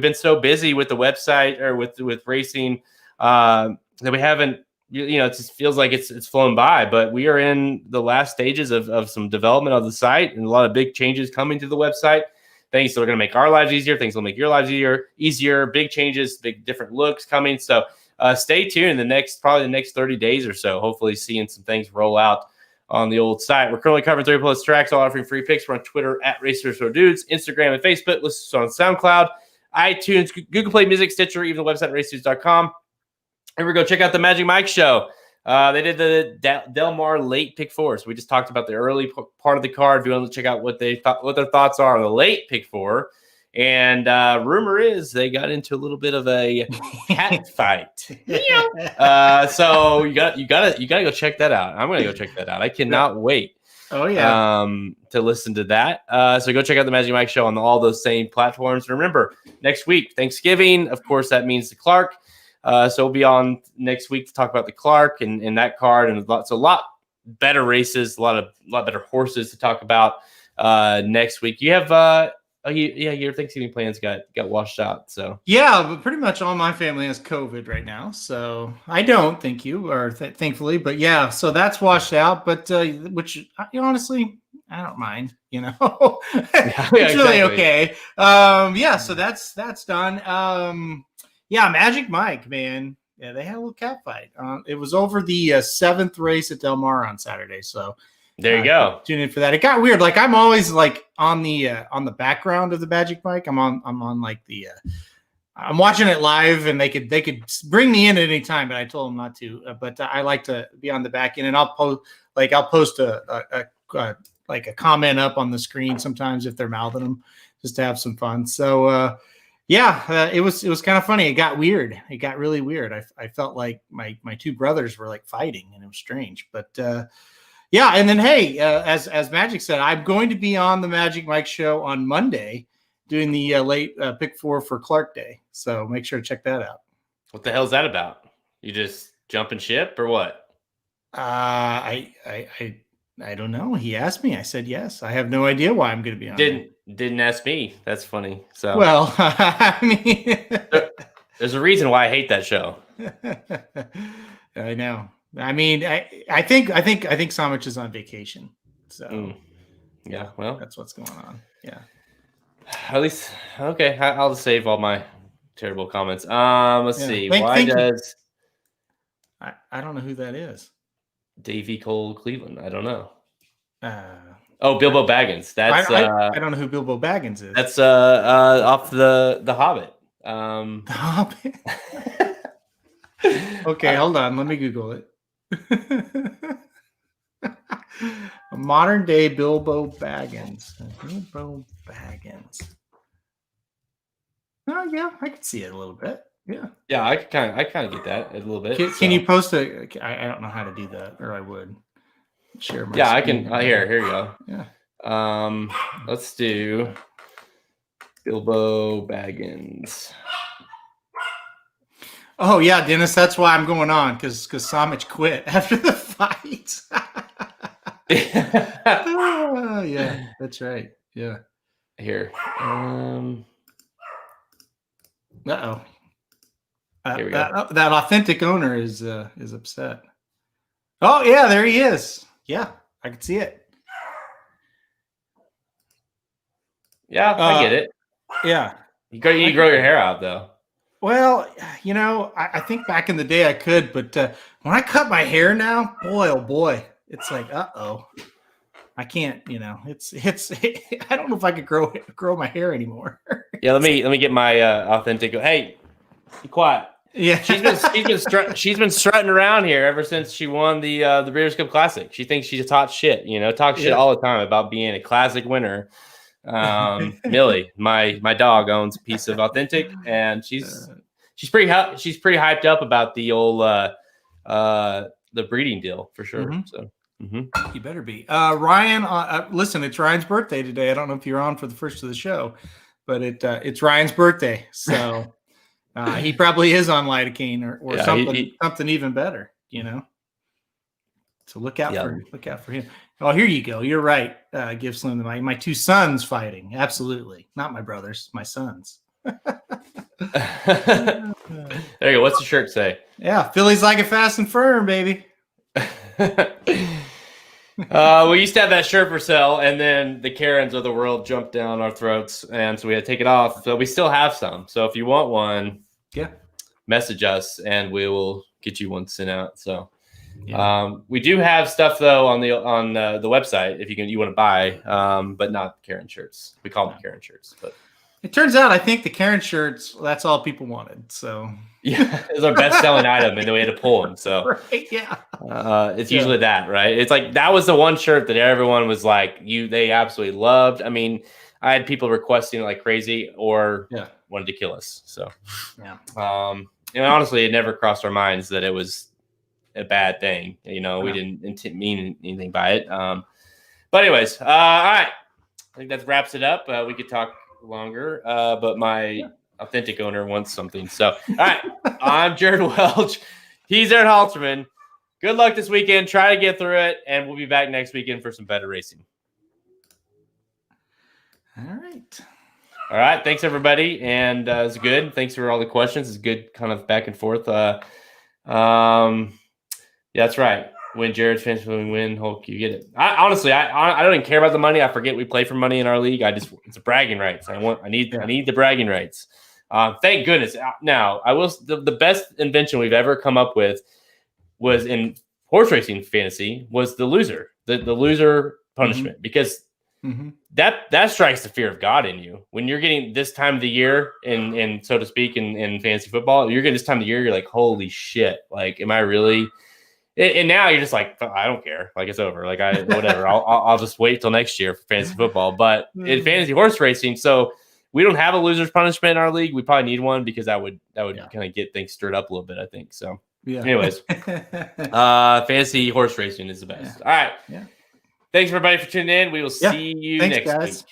been so busy with the website or with racing that we haven't, it just feels like it's flown by, but we are in the last stages of some development of the site and a lot of big changes coming to the website. Things that are going to make our lives easier. Things that will make your lives easier, big changes, big different looks coming. So stay tuned probably the next 30 days or so, hopefully seeing some things roll out on the old site. We're currently covering 30+ tracks, all offering free picks. We're on Twitter at Racers4Dudes, Instagram and Facebook. Listen to us on SoundCloud, iTunes, Google Play Music, Stitcher, even the website racenews.com. Here we go. Check out the Magic Mike show. They did the Del Mar late pick four. So we just talked about the early part of the card. If you want to check out what their thoughts are on the late pick four. And rumor is they got into a little bit of a cat fight. So you gotta go check that out. I'm gonna go check that out. I cannot wait. Oh yeah. To listen to that. So go check out the Magic Mike show on all those same platforms. Remember, next week, Thanksgiving. Of course, that means the Clark. So we'll be on next week to talk about the Clark and that card, and a lot better races, a lot better horses to talk about next week. You have your Thanksgiving plans got washed out. So yeah, but pretty much all my family has COVID right now, so I don't, thank you, or thankfully, but yeah, so that's washed out. But which honestly, I don't mind. It's really okay. So that's done. Yeah, Magic Mike, man. Yeah, they had a little cat fight. It was over the 7th race at Del Mar on Saturday. So there you go. Tune in for that. It got weird. Like I'm always like on the background of the Magic Mike. I'm on like the I'm watching it live, and they could bring me in at any time, but I told them not to. But I like to be on the back end, and I'll post a comment up on the screen sometimes if they're mouthing them, just to have some fun. So. It was kind of funny. It got weird. It got really weird. I felt like my two brothers were like fighting, and it was strange. But and then hey, as Magic said, I'm going to be on the Magic Mike show on Monday, doing the late pick four for Clark Day. So make sure to check that out. What the hell is that about? You just jumping ship or what? I don't know. He asked me. I said yes. I have no idea why I'm going to be on. Didn't ask me. That's funny. So well, I mean, there's a reason why I hate that show. I know. I mean, I think Samich is on vacation. So yeah, well, that's what's going on. Yeah. At least okay. I'll just save all my terrible comments. Let's see. Why does I don't know who that is? Davey Cole Cleveland. I don't know. Bilbo Baggins. That's I don't know who Bilbo Baggins is. That's off the Hobbit. The Hobbit. Okay, hold on. Let me Google it. A modern day Bilbo Baggins. Bilbo Baggins. Oh yeah, I can see it a little bit. Yeah. Yeah, I kind of get that a little bit. Can you post I don't know how to do that, or I would share my. Yeah, screen. I can. Here you go. Yeah. Let's do Bilbo Baggins. Oh yeah, Dennis. That's why I'm going on because Samich quit after the fight. Yeah, that's right. Yeah. Here. Uh-oh. That authentic owner is upset. Oh yeah, there he is. Yeah, I can see it. Yeah, I get it. Yeah, you grow your hair out though. Well, I think back in the day I could, but when I cut my hair now, boy, oh boy, it's like, I can't. It's. I don't know if I could grow my hair anymore. Yeah, let me get my authentic. Hey, be quiet. Yeah, she's been strutting around here ever since she won the Breeders' Cup Classic. She thinks she's taught shit. Talks shit all the time about being a classic winner. Millie, my dog, owns a piece of authentic, and she's pretty hyped up about the old the breeding deal for sure. Mm-hmm. So you better be. Ryan, listen, it's Ryan's birthday today. I don't know if you're on for the first of the show, but it's Ryan's birthday, so. He probably is on lidocaine or something even better, So look out for him. Oh, here you go. You're right. Give Slim the mic. My two sons fighting. Absolutely, not my brothers. My sons. There you go. What's the shirt say? Yeah, Philly's like it fast and firm, baby. We used to have that shirt for sale, and then the Karens of the world jumped down our throats, and so we had to take it off. So we still have some. So if you want one, message us, and we will get you one sent out. So we do have stuff though on the website if you want to buy, but not Karen shirts. We call them Karen shirts, but It turns out, I think the Karen shirts, that's all people wanted. So Yeah, it was our best selling item, and then we had to pull them. So right, yeah. It's usually that, right? It's like that was the one shirt that everyone was like, they absolutely loved. I mean, I had people requesting it like crazy or wanted to kill us. So, and honestly, it never crossed our minds that it was a bad thing. You know, we didn't mean anything by it. But anyways, all right. I think that wraps it up. We could talk longer, but my authentic owner wants something. So, all right. I'm Jared Welch. He's Aaron Halterman. Good luck this weekend. Try to get through it, and we'll be back next weekend for some better racing. All right. All right. Thanks, everybody. And it's good. Thanks for all the questions. It's good kind of back and forth. Yeah, that's right. When Jared's finished, when we win, Hulk, you get it. Honestly, I don't even care about the money. I forget we play for money in our league. It's bragging rights. I need the bragging rights. Thank goodness. Now, the best invention we've ever come up with was in horse racing fantasy was the loser, the loser punishment, because that strikes the fear of God in you. When you're getting this time of the year in so to speak, in fantasy football, you're getting this time of the year, you're like, holy shit, like, am I really? And now you're just like, I don't care. Like, it's over. Like, whatever. I'll just wait till next year for fantasy football. But in fantasy horse racing, so we don't have a loser's punishment in our league. We probably need one because that would kind of get things stirred up a little bit, I think. So, anyways, fantasy horse racing is the best. All right. Yeah. Thanks, everybody, for tuning in. We will see you next week.